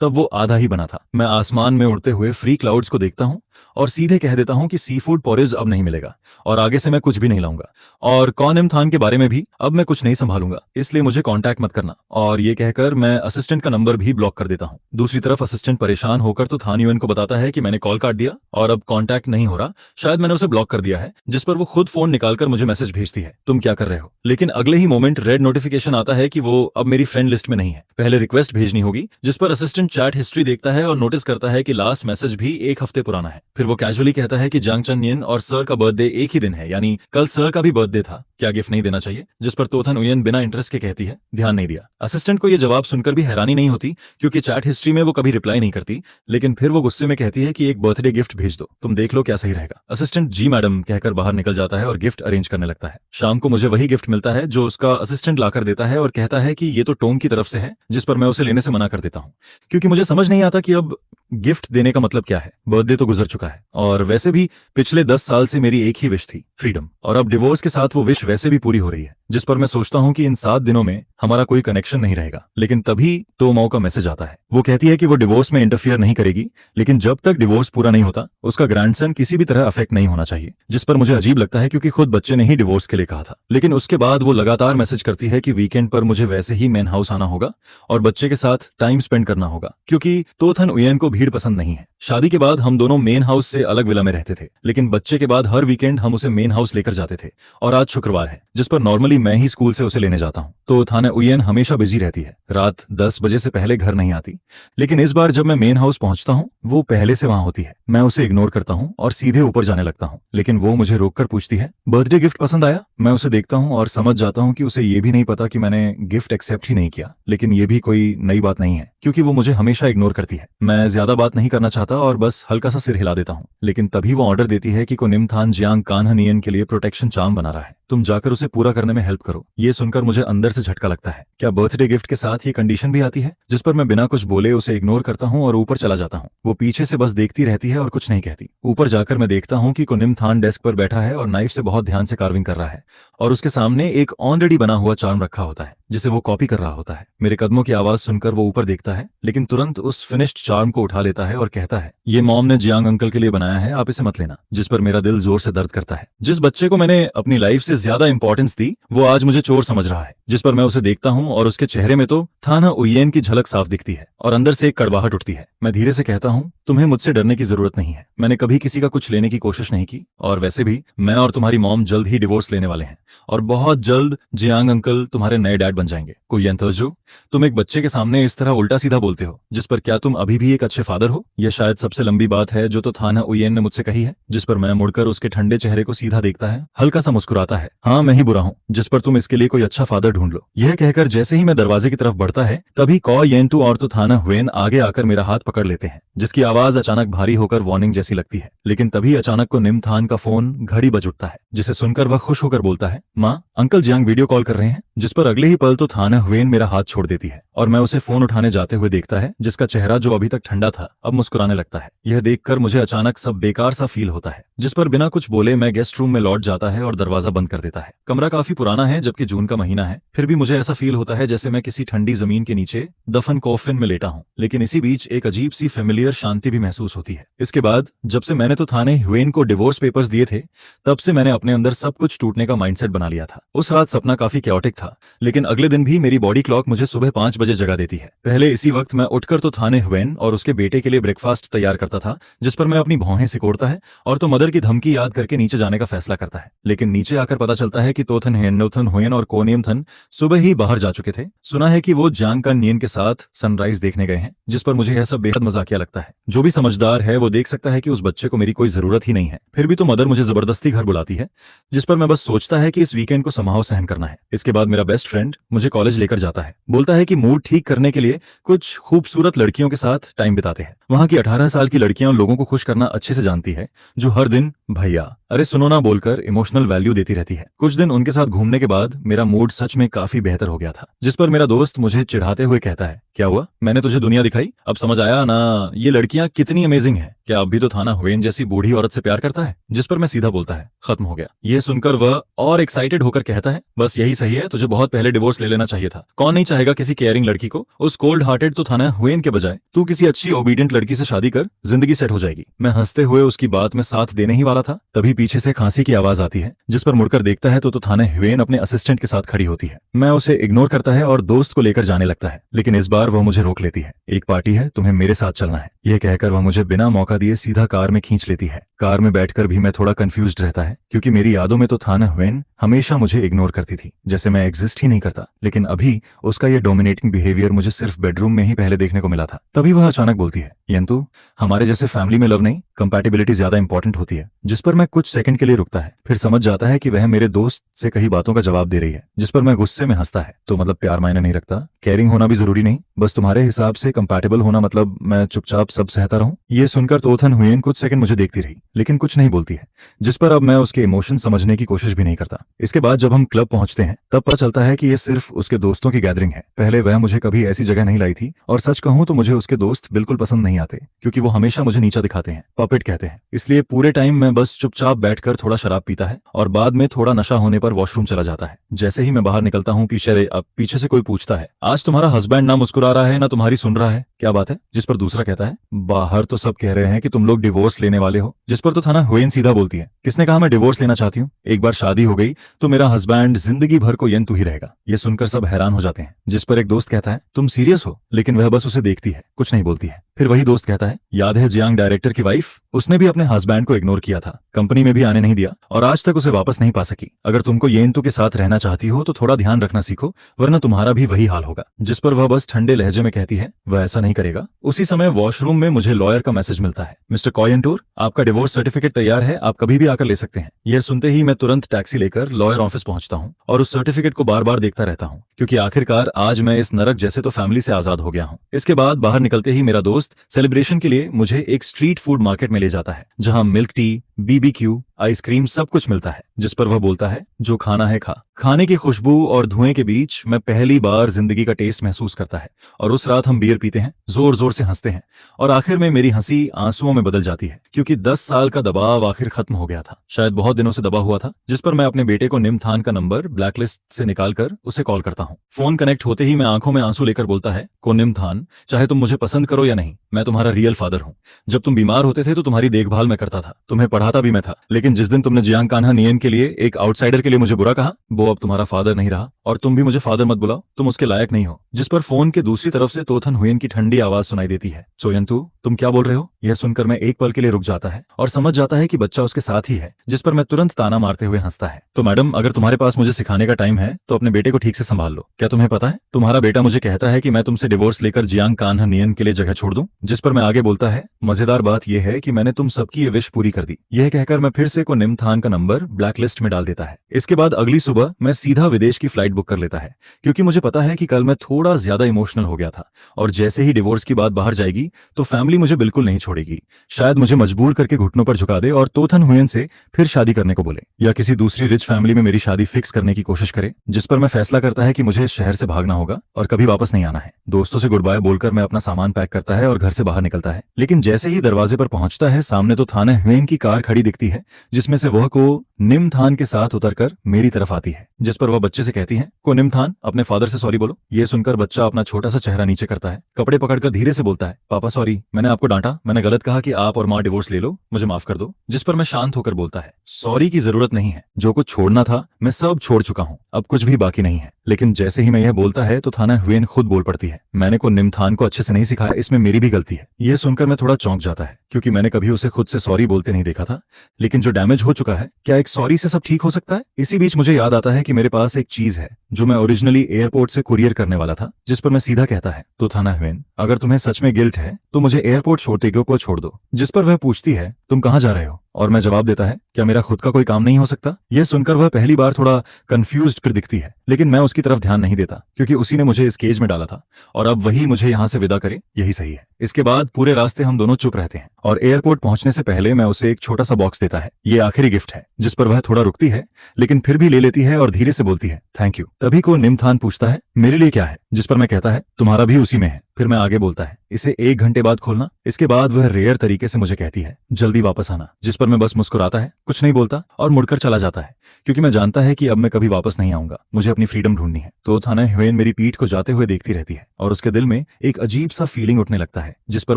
तब वो आधा ही बना था। मैं आसमान में उड़ते हुए फ्री क्लाउड्स को देखता हूँ और सीधे कह देता हूँ कि सी फूड पॉरेज अब नहीं मिलेगा और आगे से मैं कुछ भी नहीं लाऊंगा, और कौन इम थान के बारे में भी अब मैं कुछ नहीं संभालूंगा, इसलिए मुझे कांटेक्ट मत करना। और ये कहकर मैं असिस्टेंट का नंबर भी ब्लॉक कर देता हूँ। दूसरी तरफ असिस्टेंट परेशान होकर तो थान यूएन को बताता है कि मैंने कॉल काट दिया और अब कांटेक्ट नहीं हो रहा, शायद मैंने उसे ब्लॉक कर दिया है। जिस पर वो खुद फोन निकालकर मुझे मैसेज भेजती है, तुम क्या कर रहे हो। लेकिन अगले ही मोमेंट रेड नोटिफिकेशन आता है कि वो अब मेरी फ्रेंड लिस्ट में नहीं है, पहले रिक्वेस्ट भेजनी होगी। जिस पर असिस्टेंट चैट हिस्ट्री देखता है और नोटिस करता है कि लास्ट मैसेज भी एक हफ्ते पुराना है। फिर वो कैजुअली कहता है कि जांग चन यिन और सर का बर्थडे एक ही दिन है, यानी कल सर का भी बर्थडे था, क्या गिफ्ट नहीं देना चाहिए। जिस पर तोथन उयन बिना इंटरेस्ट के कहती है ध्यान नहीं दिया। असिस्टेंट को यह जवाब सुनकर भी हैरानी नहीं होती क्योंकि चैट हिस्ट्री में वो कभी रिप्लाई नहीं करती, लेकिन फिर वो गुस्से में कहती है कि एक बर्थडे गिफ्ट भेज दो, तुम देख लो क्या सही रहेगा। असिस्टेंट जी मैडम कहकर बाहर निकल जाता है और गिफ्ट अरेंज करने लगता है। शाम को मुझे वही गिफ्ट मिलता है जो उसका असिस्टेंट लाकर देता है और कहता है कि ये तो टोम की तरफ से है, जिस पर मैं उसे लेने से मना कर देता हूँ क्योंकि मुझे समझ नहीं आता कि अब गिफ्ट देने का मतलब क्या है। बर्थडे तो गुजर चुका है और वैसे भी पिछले 10 साल से मेरी एक ही विश थी, फ्रीडम, और अब डिवोर्स के साथ वो विश वैसे भी पूरी हो रही है। जिस पर मैं सोचता हूँ कि इन 7 दिनों में हमारा कोई कनेक्शन नहीं रहेगा। लेकिन तभी तो मौ का मैसेज आता है। वो कहती है कि वो डिवोर्स में इंटरफियर नहीं करेगी, लेकिन जब तक डिवोर्स पूरा नहीं होता उसका ग्रैंडसन किसी भी तरह अफेक्ट नहीं होना चाहिए। जिस पर मुझे अजीब लगता है क्योंकि खुद बच्चे ने ही डिवोर्स के लिए कहा था। लेकिन उसके बाद वो लगातार मैसेज करती है कि वीकेंड पर मुझे वैसे ही मेन हाउस आना होगा और बच्चे के साथ टाइम स्पेंड करना होगा क्योंकि तोथन उयन को भीड़ पसंद नहीं है। शादी के बाद हम दोनों मेन हाउस से अलग विला में रहते थे, लेकिन बच्चे के बाद हर वीकेंड हम उसे मेन हाउस लेकर जाते थे, और आज शुक्रवार है जिस पर नॉर्मली मैं ही स्कूल से उसे लेने जाता हूँ। तो थाना उयन हमेशा बिजी रहती है, रात 10 बजे से पहले घर नहीं आती। लेकिन इस बार जब मैं मेन हाउस पहुंचता हूँ वो पहले से वहां होती है। मैं उसे इग्नोर करता हूँ और सीधे ऊपर जाने लगता हूँ, लेकिन वो मुझे रोककर पूछती है बर्थडे गिफ्ट पसंद आया। मैं उसे देखता हूँ और समझ जाता हूँ कि उसे ये भी नहीं पता कि मैंने गिफ्ट एक्सेप्ट ही नहीं किया, लेकिन ये भी कोई नई बात नहीं है क्योंकि वो मुझे हमेशा इग्नोर करती है। मैं ज्यादा बात नहीं करना चाहता और बस हल्का सा सिर हिला देता हूँ, लेकिन तभी वो ऑर्डर देती है कि कोनिम थान जियांग कान्हनियन के लिए प्रोटेक्शन चार्म बना रहा है, तुम जाकर उसे पूरा करने में हेल्प करो। ये सुनकर मुझे अंदर से झटका लगता है। क्या बर्थडे गिफ्ट के साथ ये कंडीशन भी आती है। जिस पर मैं बिना कुछ बोले उसे इग्नोर करता हूँ और ऊपर चला जाता हूँ। वो पीछे से बस देखती रहती है और कुछ नहीं कहती। ऊपर जाकर मैं देखता हूँ कि कोनिम थान डेस्क पर बैठा है और नाइफ से बहुत ध्यान से कार्विंग कर रहा है, और उसके सामने एक ऑलरेडी बना हुआ चार्म रखा होता है जिसे वो कॉपी कर रहा होता है। मेरे कदमों की आवाज सुनकर वो ऊपर देखता है, लेकिन तुरंत उस फिनिश्ड चार्म को उठा लेता है और कहता है ये मॉम ने जियांग अंकल के लिए बनाया है, आप इसे मत लेना। जिस पर मेरा दिल जोर से दर्द करता है। जिस बच्चे को मैंने अपनी लाइफ से ज्यादा इंपॉर्टेंस दी वो आज मुझे चोर समझ रहा है। जिस पर मैं उसे देखता हूँ और उसके चेहरे में तो थाना उयेन की झलक साफ दिखती है और अंदर से एक कड़वाहट उठती है। मैं धीरे से कहता हूँ तुम्हें मुझसे डरने की जरूरत नहीं है, मैंने कभी किसी का कुछ लेने की कोशिश नहीं की, और वैसे भी मैं और तुम्हारी मॉम जल्द ही डिवोर्स लेने वाले हैं और बहुत जल्द जियांग अंकल तुम्हारे नए डैड बन जाएंगे। कोई यंतजू, तुम एक बच्चे के सामने इस तरह उल्टा सीधा बोलते हो। जिस पर क्या तुम अभी भी एक अच्छे फादर हो। यह शायद सबसे लंबी बात है जो तो थाना उयेन ने मुझसे कही है। जिस पर मैं मुड़कर उसके ठंडे चेहरे को सीधा देखता है, हल्का सा मुस्कुराता है। हाँ मैं ही बुरा हूँ। जिस पर तुम इसके लिए कोई अच्छा फादर ढूंढ लो। यह कहकर जैसे ही मैं दरवाजे की तरफ बढ़ता है तभी कॉ येंटू और तो थाना हुएन आगे आकर मेरा हाथ पकड़ लेते हैं, जिसकी आवाज अचानक भारी होकर वार्निंग जैसी लगती है। लेकिन तभी अचानक को निम थान का फोन घड़ी बज उठता है, जिसे सुनकर वह खुश होकर बोलता है माँ अंकल जियांग वीडियो कॉल कर रहे हैं। जिस पर अगले ही पल तो थाना हुएन मेरा हाथ छोड़ देती है और मैं उसे फोन उठाने जाते हुए देखता है, जिसका चेहरा जो अभी तक ठंडा था अब मुस्कुराने लगता है। यह देखकर मुझे अचानक सब बेकार सा फील होता है। जिस पर बिना कुछ बोले मैं गेस्ट रूम में लौट जाता है और दरवाजा बंद कर देता है। कमरा काफी पुराना है जबकि जून का महीना है, फिर भी मुझे ऐसा फील होता है जैसे मैं किसी ठंडी जमीन के नीचे दफन कॉफिन में लेटा हूँ। लेकिन इसी बीच एक अजीब सी फेमिलियर शांति भी महसूस होती है। इसके बाद जब से मैंने तो थाने हुएन को डिवोर्स पेपर्स दिए थे तब से मैंने अपने अंदर सब कुछ टूटने का माइंडसेट बना लिया था। उस रात सपना काफी कैओटिक था, लेकिन अगले दिन भी मेरी बॉडी क्लॉक मुझे सुबह 5 बजे जगा देती है। पहले इसी वक्त मैं उठकर तो थाने हुएन और उसके बेटे के लिए ब्रेकफास्ट तैयार करता था, जिस पर मैं अपनी भौहें सिकोड़ता है और तो मदर की धमकी याद करके नीचे जाने का फैसला करता है। लेकिन नीचे आकर पता चलता है कि तोथन हेनोथन हुएन और कोनियम थन सुबह ही बाहर जा चुके थे। सुना है कि वो जांग का नियन के साथ सनराइज देखने गए हैं, जिस पर मुझे यह सब बेहद मजाकिया लगता है। जो भी समझदार है वो देख सकता है कि उस बच्चे को मेरी कोई जरूरत ही नहीं है, फिर भी तो मदर मुझे जबरदस्ती घर बुलाती है। जिस पर मैं बस सोचता है कि इस वीकेंड को समाव सहन करना है। इसके बाद मेरा बेस्ट फ्रेंड मुझे कॉलेज लेकर जाता है, बोलता है कि मूड ठीक करने के लिए कुछ खूबसूरत लड़कियों के साथ टाइम बिताते हैं। वहां की 18 साल की लड़कियां लोगों को खुश करना अच्छे से जानती है, जो हर दिन भैया अरे सुनो ना बोलकर इमोशनल वैल्यू देती रहती है। कुछ दिन उनके साथ घूमने के बाद मेरा मूड सच में काफी बेहतर हो गया था। जिस पर मेरा दोस्त मुझे चिढ़ाते हुए कहता है क्या हुआ, मैंने तुझे दुनिया दिखाई, अब समझ आया ना ये लड़कियां कितनी अमेजिंग है। क्या अब भी तो थाना हुएन जैसी बूढ़ी औरत से प्यार करता है? जिस पर मैं सीधा बोलता है, खत्म हो गया। यह सुनकर वह और एक्साइटेड होकर कहता है, बस यही सही है, तुझे बहुत पहले डिवोर्स ले लेना चाहिए था। कौन नहीं चाहेगा किसी केयरिंग लड़की को? उस कोल्ड हार्टेड तो थाना हुएन के बजाय तू किसी अच्छी ओबीडियंट लड़की से शादी कर, जिंदगी सेट हो जाएगी। मैं हंसते हुए उसकी बात में साथ देने ही वाला था, तभी पीछे से खांसी की आवाज आती है। जिस पर मुड़कर देखता है तो थाना हुएन अपने असिस्टेंट के साथ खड़ी होती है। मैं उसे इग्नोर करता है और दोस्त को लेकर जाने लगता है, लेकिन इस बार वह मुझे रोक लेती है। एक पार्टी है, तुम्हें मेरे साथ चलना है, यह कहकर वह मुझे बिना मौका दिए सीधा कार में खींच लेती है। कार में बैठकर भी मैं थोड़ा कंफ्यूज्ड रहता है, क्योंकि मेरी यादों में तो थाना हुएन हमेशा मुझे इग्नोर करती थी, जैसे मैं एग्जिस्ट ही नहीं करता। लेकिन अभी उसका यह डोमिनेटिंग बिहेवियर मुझे सिर्फ बेडरूम में ही पहले देखने को मिला था। तभी वह अचानक बोलती है, यंतु हमारे जैसे फैमिली में लव नहीं, कंपैटिबिलिटी ज्यादा इंपॉर्टेंट होती है। जिस पर मैं कुछ सेकंड के लिए रुकता है, फिर समझ जाता है कि वह मेरे दोस्त से कही बातों का जवाब दे रही है। जिस पर मैं गुस्से में हंसता है, तो मतलब प्यार मायने नहीं रखता, केयरिंग होना भी जरूरी नहीं, बस तुम्हारे हिसाब से कंपैटिबल होना मतलब मैं चुपचाप सब सहता रहूं? ये सुनकर तोथन हुएन कुछ सेकंड मुझे देखती रही, लेकिन कुछ नहीं बोलती है। जिस पर अब मैं उसके इमोशन समझने की कोशिश भी नहीं करता। इसके बाद जब हम क्लब पहुंचते हैं, तब पता चलता है कि ये सिर्फ उसके दोस्तों की गैदरिंग है। पहले वह मुझे कभी ऐसी जगह नहीं लाई थी, और सच कहूं तो मुझे उसके दोस्त बिल्कुल पसंद नहीं आते, क्योंकि वो हमेशा मुझे नीचा दिखाते हैं, पपेट कहते हैं। इसलिए पूरे टाइम मैं बस चुपचाप बैठकर थोड़ा शराब पीता है, और बाद में थोड़ा नशा होने पर वॉशरूम चला जाता है। जैसे ही मैं बाहर निकलता हूँ, पीछे से कोई पूछता है, आज तुम्हारा हस्बैंड ना मुस्कुरा रहा है ना तुम्हारी सुन रहा है, क्या बात है? जिस पर दूसरा कहता है, बाहर तो सब कह रहे हैं कि तुम लोग डिवोर्स लेने वाले हो। जिस पर तो थाना हुएन सीधा बोलती है, किसने कहा मैं डिवोर्स लेना चाहती हूँ? एक बार शादी हो गई तो मेरा हस्बैंड जिंदगी भर को यंतु ही रहेगा। ये सुनकर सब हैरान हो जाते हैं। जिस पर एक दोस्त कहता है, तुम सीरियस हो? लेकिन वह बस उसे देखती है, कुछ नहीं बोलती है। फिर वही दोस्त कहता है, याद है जियांग डायरेक्टर की वाइफ? उसने भी अपने हस्बैंड को इग्नोर किया था, कंपनी में भी आने नहीं दिया, और आज तक उसे वापस नहीं पा सकी। अगर तुमको येंतु के साथ रहना चाहती हो तो थोड़ा ध्यान रखना सीखो, वरना तुम्हारा भी वही हाल होगा। जिस पर वह बस ठंडे लहजे में कहती है, वह ऐसा नहीं करेगा। उसी समय वॉशरूम में मुझे लॉयर का मैसेज मिलता है, मिस्टर कॉयंटूर, आपका डिवोर्स सर्टिफिकेट तैयार है, आप कभी भी आकर ले सकते हैं। यह सुनते ही मैं तुरंत टैक्सी लेकर लॉयर ऑफिस पहुंचता हूं, और उस सर्टिफिकेट को बार बार देखता रहता हूं, क्योंकि आखिरकार आज मैं इस नरक जैसे तो फैमिली से आजाद हो गया हूं। इसके बाद बाहर निकलते ही मेरा दोस्त सेलिब्रेशन के लिए मुझे एक स्ट्रीट फूड मार्केट में ले जाता है, जहां मिल्क टी, बीबीक्यू, आइसक्रीम सब कुछ मिलता है। जिस पर वह बोलता है, जो खाना है खा। खाने की खुशबू और धुएं के बीच मैं पहली बार जिंदगी का टेस्ट महसूस करता है, और उस रात हम बियर पीते हैं, जोर जोर से हंसते हैं, और आखिर में मेरी हंसी आंसुओं में बदल जाती है, क्योंकि 10 साल का दबाव आखिर खत्म हो गया था, शायद बहुत दिनों से दबा हुआ था। जिस पर मैं अपने बेटे को निमथान का नंबर ब्लैकलिस्ट से निकालकर उसे कॉल करता हूँ। फोन कनेक्ट होते ही मैं आंखों में आंसू लेकर बोलता है, को निमथान, चाहे तुम मुझे पसंद करो या नहीं, मैं तुम्हारा रियल फादर हूँ। जब तुम बीमार होते थे तो तुम्हारी देखभाल मैं करता था, तुम्हें पढ़ाता भी मैं था, लेकिन जिस दिन तुमने जियांग कान्हा नियन के लिए, एक आउटसाइडर के लिए मुझे बुरा कहा, वो अब तुम्हारा फादर नहीं रहा, और तुम भी मुझे फादर मत बुलाओ, तुम उसके लायक नहीं हो। जिस पर फोन के दूसरी तरफ से तोथन हुएन की ठंडी आवाज सुनाई देती है, चोयंतु, तुम क्या बोल रहे हो? यह सुनकर मैं एक पल के लिए रुक जाता है और समझ जाता है कि बच्चा उसके साथ ही है। जिस पर मैं तुरंत ताना मारते हुए हंसता है, तो मैडम, अगर तुम्हारे पास मुझे सिखाने का टाइम है तो अपने बेटे को ठीक से संभाल लो। क्या तुम्हें पता है, तुम्हारा बेटा मुझे कहता है कि मैं तुमसे डिवोर्स लेकर जियांग कान्हा नियन के लिए जगह छोड़ दूं। जिस पर मैं आगे बोलता है, मजेदार बात यह है कि मैंने तुम सबकी ये विश पूरी कर दी। यह कहकर मैं फिर से को निमथान का नंबर ब्लैकलिस्ट में डाल देता है। इसके बाद अगली सुबह मैं सीधा विदेश की फ्लाइट बुक कर लेता है, क्योंकि मुझे पता है कि कल मैं थोड़ा ज्यादा इमोशनल हो गया था, और जैसे ही डिवोर्स की बात बाहर जाएगी तो फैमिली मुझे बिल्कुल नहीं छोड़ेगी। शायद मुझे मजबूर करके घुटनों पर झुका दे और तोथन हुएन से फिर शादी करने को बोले, या किसी दूसरी रिच फैमिली में मेरी शादी फिक्स करने की कोशिश करे। जिस पर मैं फैसला करता है कि मुझे शहर से भागना होगा और कभी वापस नहीं आना है। दोस्तों से गुड बाय बोलकर मैं अपना सामान पैक करता है और घर से बाहर निकलता है, लेकिन जैसे ही दरवाजे पर पहुंचता है, सामने तो थाना हुएन की कार खड़ी दिखती है, जिसमें से वह को निमथान के साथ उतरकर मेरी तरफ आती है। जिस पर वह बच्चे से कहती है, को निमथान, अपने फादर से सॉरी बोलो। ये सुनकर बच्चा अपना छोटा सा चेहरा नीचे करता है, कपड़े पकड़कर धीरे से बोलता है, पापा सॉरी, मैंने आपको डांटा, मैंने गलत कहा कि आप और माँ डिवोर्स ले लो, मुझे माफ कर दो। जिस पर मैं शांत होकर बोलता है, सॉरी की जरूरत नहीं है, जो कुछ छोड़ना था मैं सब छोड़ चुका हूँ, अब कुछ भी बाकी नहीं है। लेकिन जैसे ही मैं यह बोलता है तो थाना हुएन खुद बोल पड़ती है, मैंने को निमथान को अच्छे से नहीं सिखाया, इसमें मेरी भी गलती है। यह सुनकर मैं थोड़ा चौंक जाता है, क्योंकि मैंने कभी उसे खुद से सॉरी बोलते नहीं देखा था। लेकिन जो डैमेज हो चुका है, क्या एक सॉरी से सब ठीक हो सकता है? इसी बीच मुझे याद आता है कि मेरे पास एक चीज है जो मैं ओरिजिनली एयरपोर्ट से कुरियर करने वाला था। जिस पर मैं सीधा कहता है, तो थाना हुएन, अगर तुम्हें सच में गिल्ट है तो मुझे एयरपोर्ट छोड़ते को छोड़ दो। जिस पर वह पूछती है, तुम कहाँ जा रहे हो? और मैं जवाब देता है, क्या मेरा खुद का कोई काम नहीं हो सकता? यह सुनकर वह पहली बार थोड़ा कंफ्यूज्ड कर दिखती है, लेकिन मैं उसकी तरफ ध्यान नहीं देता, क्योंकि उसी ने मुझे इस केज में डाला था, और अब वही मुझे यहाँ से विदा करे, यही सही है। इसके बाद पूरे रास्ते हम दोनों चुप रहते हैं और एयरपोर्ट पहुंचने से पहले मैं उसे एक छोटा सा बॉक्स देता है। ये आखिरी गिफ्ट है। जिस पर वह थोड़ा रुकती है लेकिन फिर भी ले लेती है और धीरे से बोलती है थैंक यू। तभी को निमथान पूछता है मेरे लिए क्या है, जिस पर मैं कहता है तुम्हारा भी उसी में है। फिर मैं आगे बोलता है इसे 1 घंटे बाद खोलना। इसके बाद वह रेयर तरीके से मुझे कहती है जल्दी वापस आना, जिस पर मैं बस मुस्कुराता है, कुछ नहीं बोलता और मुड़कर चला जाता है क्योंकि मैं जानता है कि अब मैं कभी वापस नहीं आऊंगा। मुझे अपनी फ्रीडम ढूंढनी है। तो थाना ह्वेन मेरी पीठ को जाते हुए देखती रहती है और उसके दिल में एक अजीब सा फीलिंग उठने लगता है जिस पर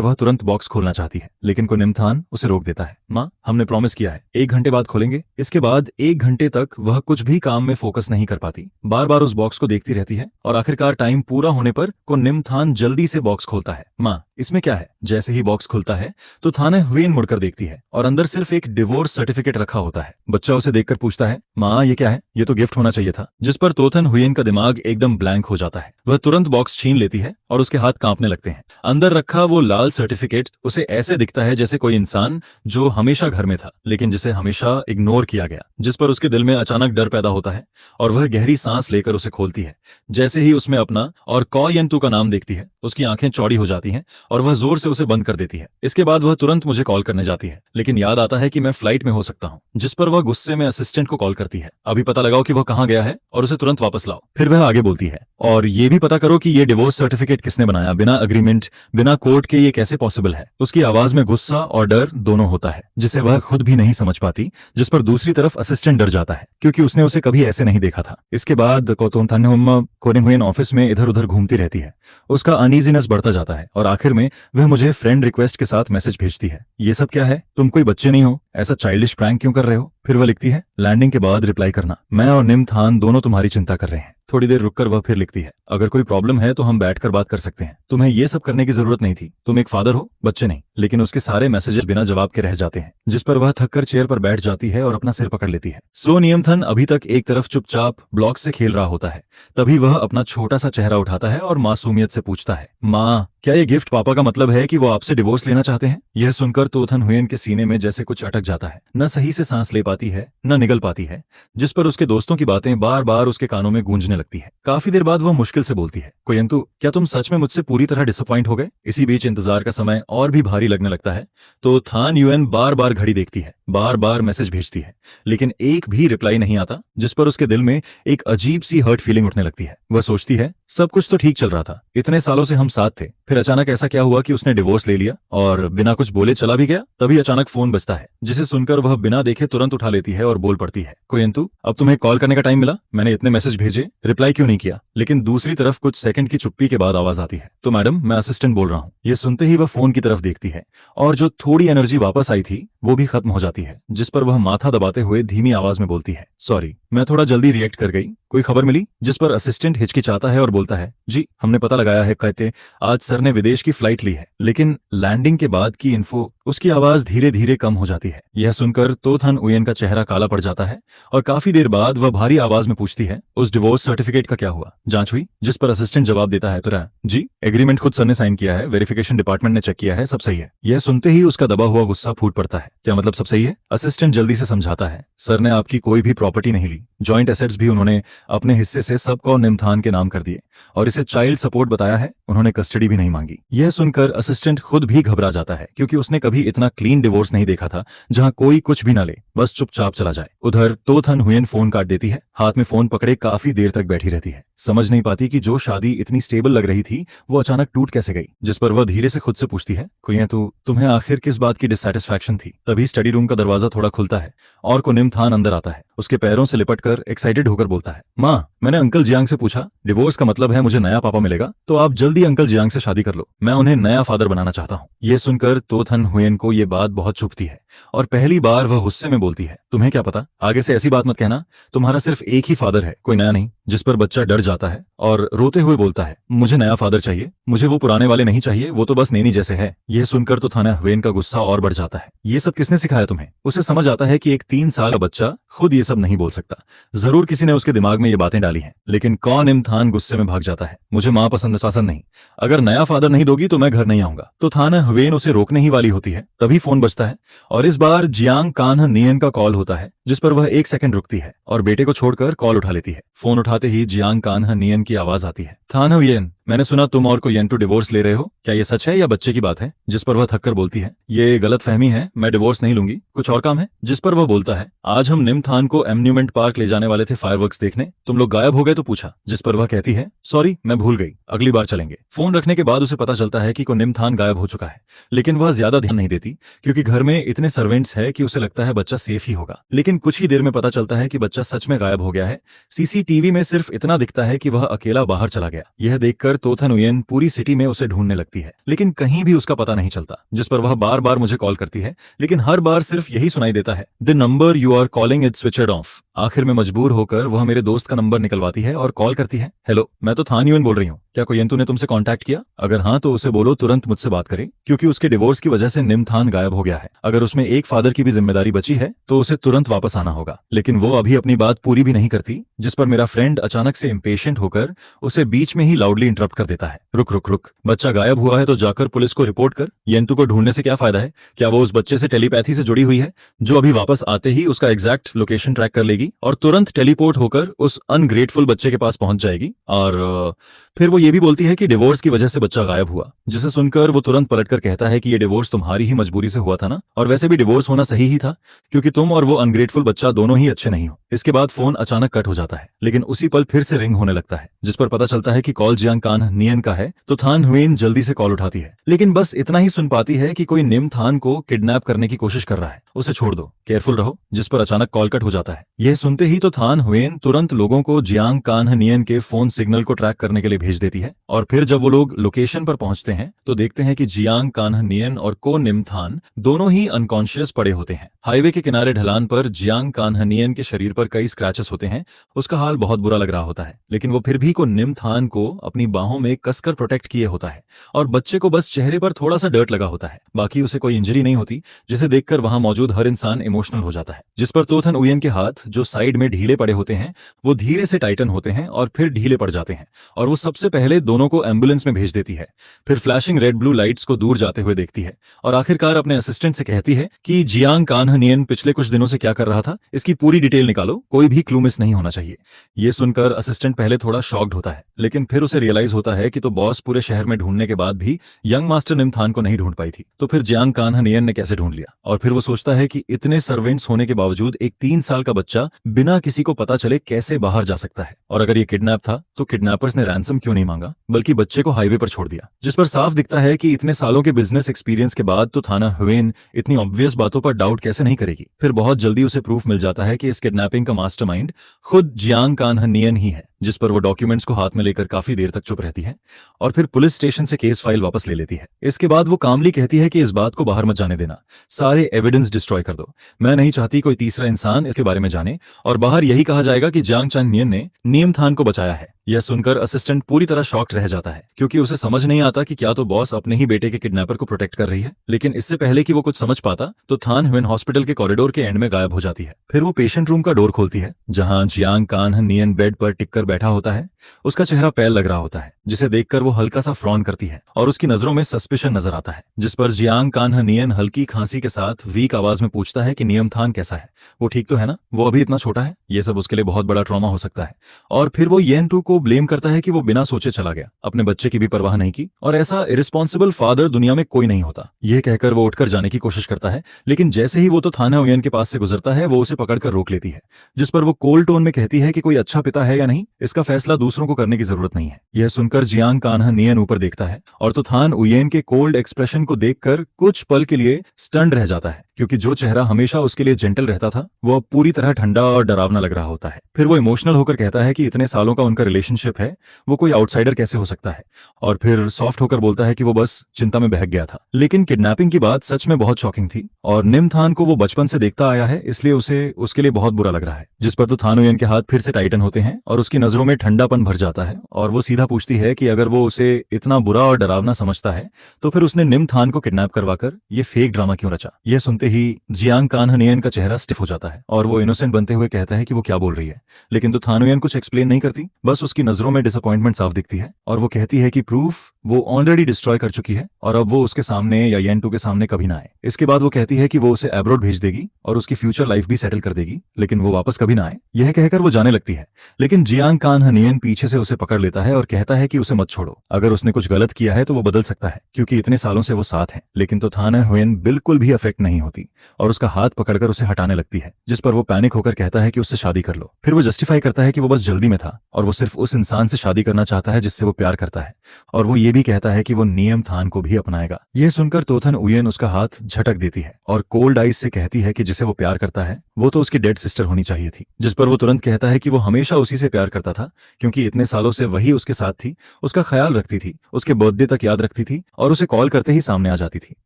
वह तुरंत बॉक्स खोलना चाहती है, लेकिन को निमथान उसे रोक देता है। माँ, हमने प्रॉमिस किया है 1 घंटे बाद खोलेंगे। इसके बाद 1 घंटे तक वह कुछ भी काम में फोकस नहीं कर पाती, बार बार उस बॉक्स को देखती रहती है और आखिरकार टाइम पूरा होने पर को निमथान जल्दी से बॉक्स खोलता है। माँ, इसमें क्या है? जैसे ही बॉक्स खुलता है तो थाना ह्वेन मुड़कर देखती है और अंदर सिर्फ एक डिवोर्स सर्टिफिकेट रखा होता है। बच्चा उसे देखकर पूछता है माँ ये क्या है? ये तो गिफ्ट होना चाहिए था। जिस पर तोथन ह्वेन का दिमाग एकदम ब्लैंक हो जाता है। वह तुरंत बॉक्स छीन लेती है और उसके हाथ कांपने लगते हैं। अंदर रखा वो लाल सर्टिफिकेट उसे ऐसे दिखता है जैसे कोई इंसान जो हमेशा घर में था लेकिन जिसे हमेशा इग्नोर किया गया, जिस पर उसके दिल में अचानक डर पैदा होता है और वह गहरी सांस लेकर उसे खोलती है। जैसे ही उसमें अपना और कॉयंतु का नाम देखती है उसकी आंखें चौड़ी हो जाती हैं और वह जोर से उसे बंद कर देती है। इसके बाद वह तुरंत मुझे कॉल करने जाती है लेकिन याद आता है कि मैं फ्लाइट में हो सकता हूँ, जिस पर वह गुस्से में असिस्टेंट को कॉल करती है अभी पता लगाओ कि वह कहाँ गया है और उसे तुरंत वापस लाओ। फिर वह आगे बोलती है और ये भी पता करो कि ये डिवोर्स सर्टिफिकेट किसने बनाया, बिना अग्रीमेंट बिना कोर्ट के ये कैसे पॉसिबल है। उसकी आवाज में गुस्सा और डर दोनों होता है जिसे वह खुद भी नहीं समझ पाती, जिस पर दूसरी तरफ असिस्टेंट डर जाता है क्योंकि उसने उसे कभी ऐसे नहीं देखा था। इसके बाद कोनिंग ऑफिस में इधर उधर घूमती रहती है। उसका अनईजीनेस बढ़ता जाता है और आखिर में वह मुझे फ्रेंड रिक्वेस्ट के साथ मैसेज भेजती है। ये सब क्या है? तुम कोई बच्चे नहीं हो, ऐसा चाइल्डिश प्रैंक क्यों कर रहे हो? फिर वह लिखती है लैंडिंग के बाद रिप्लाई करना, मैं और निमथान दोनों तुम्हारी चिंता कर रहे हैं। थोड़ी देर रुककर वह फिर लिखती है अगर कोई प्रॉब्लम है तो हम बैठकर बात कर सकते हैं, तुम्हें ये सब करने की जरूरत नहीं थी, तुम एक फादर हो, बच्चे नहीं। लेकिन उसके सारे मैसेजेस बिना जवाब के रह जाते हैं, जिस पर वह थककर चेयर पर बैठ जाती है और अपना सिर पकड़ लेती है। सो नियमथन अभी तक एक तरफ चुपचाप ब्लॉक से खेल रहा होता है। तभी वह अपना छोटा सा चेहरा उठाता है और मासूमियत से पूछता है माँ, क्या ये गिफ्ट पापा का मतलब है कि वो आपसे डिवोर्स लेना चाहते हैं? यह सुनकर तोथन ह्वेन के सीने में जैसे कुछ अटक जाता है। न सही से सांस ले पाती है न निगल पाती है, जिस पर उसके दोस्तों की बातें बार बार उसके कानों में गूंजने लगती है। काफी देर बाद वह मुश्किल से बोलती है कोयंतु, क्या तुम सच में मुझसे पूरी तरह डिसअपॉइंट हो गए? इसी बीच इंतजार का समय और भी भारी लगने लगता है तो थान यूएन बार बार घड़ी देखती है, बार बार मैसेज भेजती है लेकिन एक भी रिप्लाई नहीं आता, जिस पर उसके दिल में एक अजीब सी हर्ट फीलिंग उठने लगती है। वह सोचती है सब कुछ तो ठीक चल रहा था, इतने सालों से हम साथ थे, फिर अचानक ऐसा क्या हुआ कि उसने डिवोर्स ले लिया और बिना कुछ बोले चला भी गया? तभी अचानक फोन बजता है जिसे सुनकर वह बिना देखे तुरंत उठा लेती है और बोल पड़ती है कोयंतु, अब तुम्हें कॉल करने का टाइम मिला, मैंने इतने मैसेज भेजे, रिप्लाई क्यों नहीं किया? लेकिन दूसरी तरफ कुछ सेकंड की चुप्पी के बाद आवाज आती है तो मैडम मैं असिस्टेंट बोल रहा हूँ। ये सुनते ही वह फोन की तरफ देखती है और जो थोड़ी एनर्जी वापस आई थी वो भी खत्म हो जाती है, जिस पर वह माथा दबाते हुए धीमी आवाज में बोलती है सॉरी, मैं थोड़ा जल्दी रिएक्ट कर गई, कोई खबर मिली? जिस पर असिस्टेंट हिचकिचाता है और बोलता है जी हमने पता लगाया है, कहते आज सर ने विदेश की फ्लाइट ली है, लेकिन लैंडिंग के बाद की इन्फो। उसकी आवाज धीरे धीरे कम हो जाती है। यह सुनकर तोथन उयन का चेहरा काला पड़ जाता है और काफी देर बाद वह भारी आवाज में पूछती है उस डिवोर्स सर्टिफिकेट का क्या हुआ, जांच हुई? जिस पर असिस्टेंट जवाब देता है तुरा जी एग्रीमेंट खुद सर ने साइन किया है, वेरिफिकेशन डिपार्टमेंट ने चेक किया है, सब सही है। यह सुनते ही उसका दबा हुआ गुस्सा फूट पड़ता है। क्या मतलब सब सही है? असिस्टेंट जल्दी से समझाता है सर ने आपकी कोई भी प्रॉपर्टी नहीं ली, जॉइंट एसेट्स भी उन्होंने अपने हिस्से से सबको निमथान के नाम कर दिए और इसे चाइल्ड सपोर्ट बताया है, उन्होंने कस्टडी भी नहीं मांगी। यह सुनकर असिस्टेंट खुद भी घबरा जाता है क्योंकि उसने कभी इतना क्लीन डिवोर्स नहीं देखा था जहां कोई कुछ भी ना ले, बस चुपचाप चला जाए। उधर तोथन हुएन फोन काट देती है, हाथ में फोन पकड़े काफी देर तक बैठी रहती है, समझ नहीं पाती कि जो शादी इतनी स्टेबल लग रही थी वो अचानक टूट कैसे गई। जिस पर वह धीरे से खुद से पूछती है कोई तो तुम्हें आखिर किस बात की डिससैटिस्फैक्शन थी? तभी स्टडी रूम का दरवाजा थोड़ा खुलता है और को निमथान अंदर आता है। उसके पैरों से लिपटकर एक्साइटेड होकर बोलता है माँ, मैंने अंकल जियांग से पूछा, डिवोर्स का मतलब है मुझे नया पापा मिलेगा, तो आप जल्दी अंकल जियांग से शादी कर लो, मैं उन्हें नया फादर बनाना चाहता हूँ। ये सुनकर तोथन हुएन को ये बात बहुत चुभती है और पहली बार वह गुस्से में बोलती है तुम्हें क्या पता, आगे से ऐसी बात मत कहना, तुम्हारा सिर्फ एक ही फादर है, कोई नया नहीं। जिस पर बच्चा डर जाता है और रोते हुए बोलता है मुझे नया फादर चाहिए, मुझे वो पुराने वाले नहीं चाहिए, वो तो बस नेनी जैसे है। यह सुनकर तो थाना हुएन का गुस्सा और बढ़ जाता है। ये सब किसने सिखाया तुम्हें? उसे समझ आता है कि एक 3 साल का बच्चा खुद ये सब नहीं बोल सकता, जरूर किसी ने उसके दिमाग में ये बातें डाली हैं। लेकिन कौन इमथान गुस्से में भाग जाता है, मुझे माँ पसंद शासन नहीं, अगर नया फादर नहीं दोगी तो मैं घर नहीं आऊंगा। तो थाना हुएन उसे रोकने ही वाली होती है, तभी फोन बजता है और इस बार जियांग कान्ह नियन का कॉल होता है, जिस पर वह 1 सेकंड रुकती है और बेटे को छोड़कर कॉल उठा लेती है। फोन उठाते ही जियांग कान्ह नियन की आवाज आती है थाना हुएन, मैंने सुना तुम और कोई येंटू डिवोर्स ले रहे हो, क्या ये सच है या बच्चे की बात है? जिस पर वह थककर बोलती है, ये गलत फहमी है, मैं डिवोर्स नहीं लूंगी, कुछ और काम है। जिस पर वह बोलता है, आज हम निमथान को एम्यूजमेंट पार्क ले जाने वाले थे फायरवर्क्स देखने, तुम लोग गायब हो गए तो पूछा। जिस पर वह कहती है, सॉरी मैं भूल गई, अगली बार चलेंगे। फोन रखने के बाद उसे पता चलता है कि को निमथान गायब हो चुका है, लेकिन वह ज्यादा ध्यान नहीं देती क्योंकि घर में इतने सर्वेंट्स है कि उसे लगता है बच्चा सेफ ही होगा। लेकिन कुछ ही देर में पता चलता है कि बच्चा सच में गायब हो गया है। सीसीटीवी में सिर्फ इतना दिखता है कि वह अकेला बाहर चला गया। यह देखकर तोथन उयन पूरी सिटी में उसे ढूंढने लगती है, लेकिन कहीं भी उसका पता नहीं चलता। जिस पर वह बार बार मुझे कॉल करती है, लेकिन हर बार सिर्फ यही सुनाई देता है, the number you are calling is switched off. आखिर में मजबूर होकर वह मेरे दोस्त का नंबर निकलवाती है और कॉल करती है, हेलो मैं तो थान युएन बोल रही हूँ, क्या कोयंतु ने तुमसे कांटेक्ट किया? अगर हाँ तो उसे बोलो तुरंत मुझसे बात करे, क्योंकि उसके डिवोर्स की वजह से निमथान गायब हो गया है। अगर उसमें एक फादर की भी जिम्मेदारी बची है तो उसे तुरंत वापस आना होगा। लेकिन वो अभी अपनी बात पूरी भी नहीं करती। जिस पर मेरा फ्रेंड अचानक से इम्पेशेंट होकर उसे बीच में ही लाउडली इंटरप्ट कर देता है, रुक रुक रुक, बच्चा गायब हुआ है तो जाकर पुलिस को रिपोर्ट कर। येंतु को ढूंढने से क्या फायदा है? क्या वो उस बच्चे से टेलीपैथी से जुड़ी हुई है जो अभी वापस आते ही उसका एग्जैक्ट लोकेशन ट्रैक कर लेगी और तुरंत टेलीपोर्ट होकर उस अनग्रेटफुल बच्चे के पास पहुंच जाएगी? और फिर वो ये भी बोलती है कि डिवोर्स की वजह से बच्चा गायब हुआ, जिसे सुनकर वो तुरंत पलटकर कहता है कि ये डिवोर्स तुम्हारी ही मजबूरी से हुआ था ना, और वैसे भी डिवोर्स होना सही ही था क्योंकि तुम और वो अनग्रेटफुल बच्चा दोनों ही अच्छे नहीं हो। इसके बाद फोन अचानक कट हो जाता है, लेकिन उसी पल फिर से रिंग होने लगता है, जिस पर पता चलता है कि कॉल जियांग कान नियन का है। तो थान हुएन जल्दी से कॉल उठाती है, लेकिन बस इतना ही सुन पाती है कि कोई निम थान को किडनैप करने की कोशिश कर रहा है, उसे छोड़ दो, केयरफुल रहो। जिस पर अचानक कॉल कट हो जाता है। यह सुनते ही तो थान हुएन तुरंत लोगों को जियांग कान नियन के फोन सिग्नल को ट्रैक करने के लिए भेज देती है। और फिर जब वो लोग लोकेशन पर पहुंचते हैं तो देखते हैं कि जियांग कान नियन और को निमथान दोनों ही अनकॉन्शियस पड़े होते हैं। हाईवे के किनारे ढलान पर जियांग कान नियन के शरीर पर कई स्क्रैचेस होते हैं। उसका हाल बहुत बुरा लग रहा होता है, लेकिन वो फिर भी को निमथान को अपनी बाहों में कसकर प्रोटेक्ट किए होता है और बच्चे को बस चेहरे पर थोड़ा सा डर्ट लगा होता है, बाकी उसे कोई इंजरी नहीं होती, जिसे देखकर वहां मौजूद हर इंसान इमोशनल हो जाता है। जिस पर तोथन उयन के हाथ जो साइड में ढीले पड़े होते हैं वो धीरे से टाइटन होते हैं और फिर ढीले पड़ जाते हैं, और वो सबसे पहले दोनों को एम्बुलेंस में भेज देती है। फिर फ्लैशिंग रेड ब्लू लाइट्स को दूर जाते हुए देखती है और आखिरकार अपने असिस्टेंट से कहती है कि जियांग कान नियन पिछले कुछ दिनों से क्या कर रहा था, इसकी पूरी डिटेल निकालो, कोई भी क्लू मिस नहीं होना चाहिए। ये सुनकर असिस्टेंट पहले थोड़ा शॉक्ड होता है, लेकिन फिर उसे रियलाइज होता है कि तो बॉस पूरे शहर में ढूंढने के बाद भी यंग मास्टर निमथान को नहीं ढूंढ पाई थी, तो फिर जियांग कान नियन ने कैसे ढूंढ लिया? और फिर वो सोचता है कि इतने सर्वेंट्स होने के बावजूद एक 3 साल का बच्चा बिना किसी को पता चले कैसे बाहर जा सकता है? और अगर ये किडनैप था तो किडनैपर्स ने रैंसम क्यों नहीं मांगा, बल्कि बच्चे को हाईवे पर छोड़ दिया? जिस पर साफ दिखता है कि इतने सालों के बिजनेस एक्सपीरियंस के बाद तो थाना हुएन इतनी ऑब्वियस बातों पर डाउट कैसे नहीं करेगी। फिर बहुत जल्दी उसे प्रूफ मिल जाता है कि इस किडनैपिंग का मास्टरमाइंड खुद जियांग कान नियन ही है, जिस पर वो डॉक्यूमेंट्स को हाथ में लेकर काफी देर तक चुप रहती है और फिर पुलिस स्टेशन से केस फाइल वापस ले लेती है। इसके बाद वो कामली कहती है कि इस बात को बाहर मत जाने देना, सारे एविडेंस डिस्ट्रॉय कर दो, मैं नहीं चाहती कोई तीसरा इंसान इसके बारे में जाने, और बाहर यही कहा जाएगा कि जियांग चान नियन ने निमथान को बचाया है। यह सुनकर असिस्टेंट पूरी तरह शॉक्ड रह जाता है, क्योंकि उसे समझ नहीं आता कि क्या तो बॉस अपने ही बेटे के किडनैपर को प्रोटेक्ट कर रही है। लेकिन इससे पहले कि वो कुछ समझ पाता तो थान हुएन हॉस्पिटल के कॉरिडोर के एंड में गायब हो जाती है। फिर वो पेशेंट रूम का डोर खोलती है, जहां जियांग कान नियन बेड पर टिककर बैठा होता है। उसका चेहरा पैल लग रहा होता है, जिसे देखकर वो हल्का सा फ्रॉन करती है और उसकी नजरों में सस्पिशन नजर आता है। जिस पर जियांग कान नियन हल्की खांसी के साथ वीक आवाज में पूछता है कि नियमथान कैसा है, वो ठीक तो है ना, वो अभी इतना छोटा है, ये सब उसके लिए बहुत बड़ा ट्रॉमा हो सकता है। और फिर वो येन-टू को ब्लेम करता है कि वो बिना सोचे चला गया, अपने बच्चे की भी परवाह नहीं की, और ऐसा इरिस्पॉन्सिबल फादर दुनिया में कोई नहीं होता। यह कहकर वो उठकर जाने की कोशिश करता है, लेकिन जैसे ही वो तो थाना उयन के पास से गुजरता है वो उसे पकड़कर रोक लेती है, जिस पर वो कोल्ड टोन में कहती है कि कोई अच्छा पिता है या नहीं, इसका फैसला दूसरों को करने की जरूरत नहीं है। यह सुनकर जियांग कान्हा नियन ऊपर देखता है और तो थान उयेन के कोल्ड एक्सप्रेशन को देखकर कुछ पल के लिए स्टन्ड रह जाता है, क्योंकि जो चेहरा हमेशा उसके लिए जेंटल रहता था वो अब पूरी तरह ठंडा और डरावना लग रहा होता है। फिर वो इमोशनल होकर कहता है कि इतने सालों का उनका रिलेशनशिप है, वो कोई आउटसाइडर कैसे हो सकता है, और फिर सॉफ्ट होकर बोलता है कि वो बस चिंता में बहक गया था। लेकिन किडनैपिंग की बात सच में बहुत शॉकिंग थी और निमथान को वो बचपन से देखता आया है, इसलिए उसे उसके लिए बहुत बुरा लग रहा है। जिस पर तो थान उयेन के हाथ फिर से टाइटन होते हैं और उसकी नजरों में ठंडापन भर जाता है और वो सीधा पूछती है कि अगर वो उसे इतना बुरा और डरावना समझता है तो फिर उसने निमथान को किडनैप करवाकर ये फेक ड्रामा क्यों रचा। यह सुनते ही जियांग कान्हनियन का चेहरा स्टिफ हो जाता है और वो इनोसेंट बनते हुए कहता है कि वो क्या बोल रही है, लेकिन तो थानुयन कुछ एक्सप्लेन नहीं करती, बस उसकी नजरों में डिसअपॉइंटमेंट साफ दिखती है और वो कहती है कि प्रूफ वो ऑलरेडी डिस्ट्रॉय कर चुकी है और अब वो उसके सामने या येंटू के सामने कभी ना आए। इसके बाद वो कहती है कि वो उसे एब्रॉड भेज देगी और उसकी फ्यूचर लाइफ भी सेटल कर देगी, लेकिन वो वापस कभी ना आए। यह कहकर वो जाने लगती है, लेकिन जियांग कान्हनियन पीछे से उसे पकड़ लेता है और कहता है कि उसे मत छोड़ो, अगर उसने कुछ गलत किया है तो वो बदल सकता है क्योंकि इतने सालों से वो साथ है। लेकिन तो थानुयन बिल्कुल भी अफेक्ट नहीं होती और उसका हाथ पकड़कर उसे हटाने लगती है, जिस पर वो पैनिक होकर कहता है कि उससे शादी कर लो। फिर वो जस्टिफाई करता है कि वो बस जल्दी में था और वो सिर्फ उस इंसान से शादी करना चाहता है जिससे वो प्यार करता है, और वो ये भी कहता है कि वो नियम थान को भी अपनाएगा। यह सुनकर तोथन उयन उसका हाथ झटक देती है और कोल्ड आइज से कहती है कि जिसे वो प्यार करता है वो तो उसकी डेड सिस्टर होनी चाहिए थी, जिस पर वो तुरंत कहता है कि वो हमेशा उसी से प्यार करता था क्योंकि इतने सालों से वही उसके साथ थी, उसका ख्याल रखती थी, उसके बर्थडे तक याद रखती थी और उसे कॉल करते ही सामने आ जाती थी।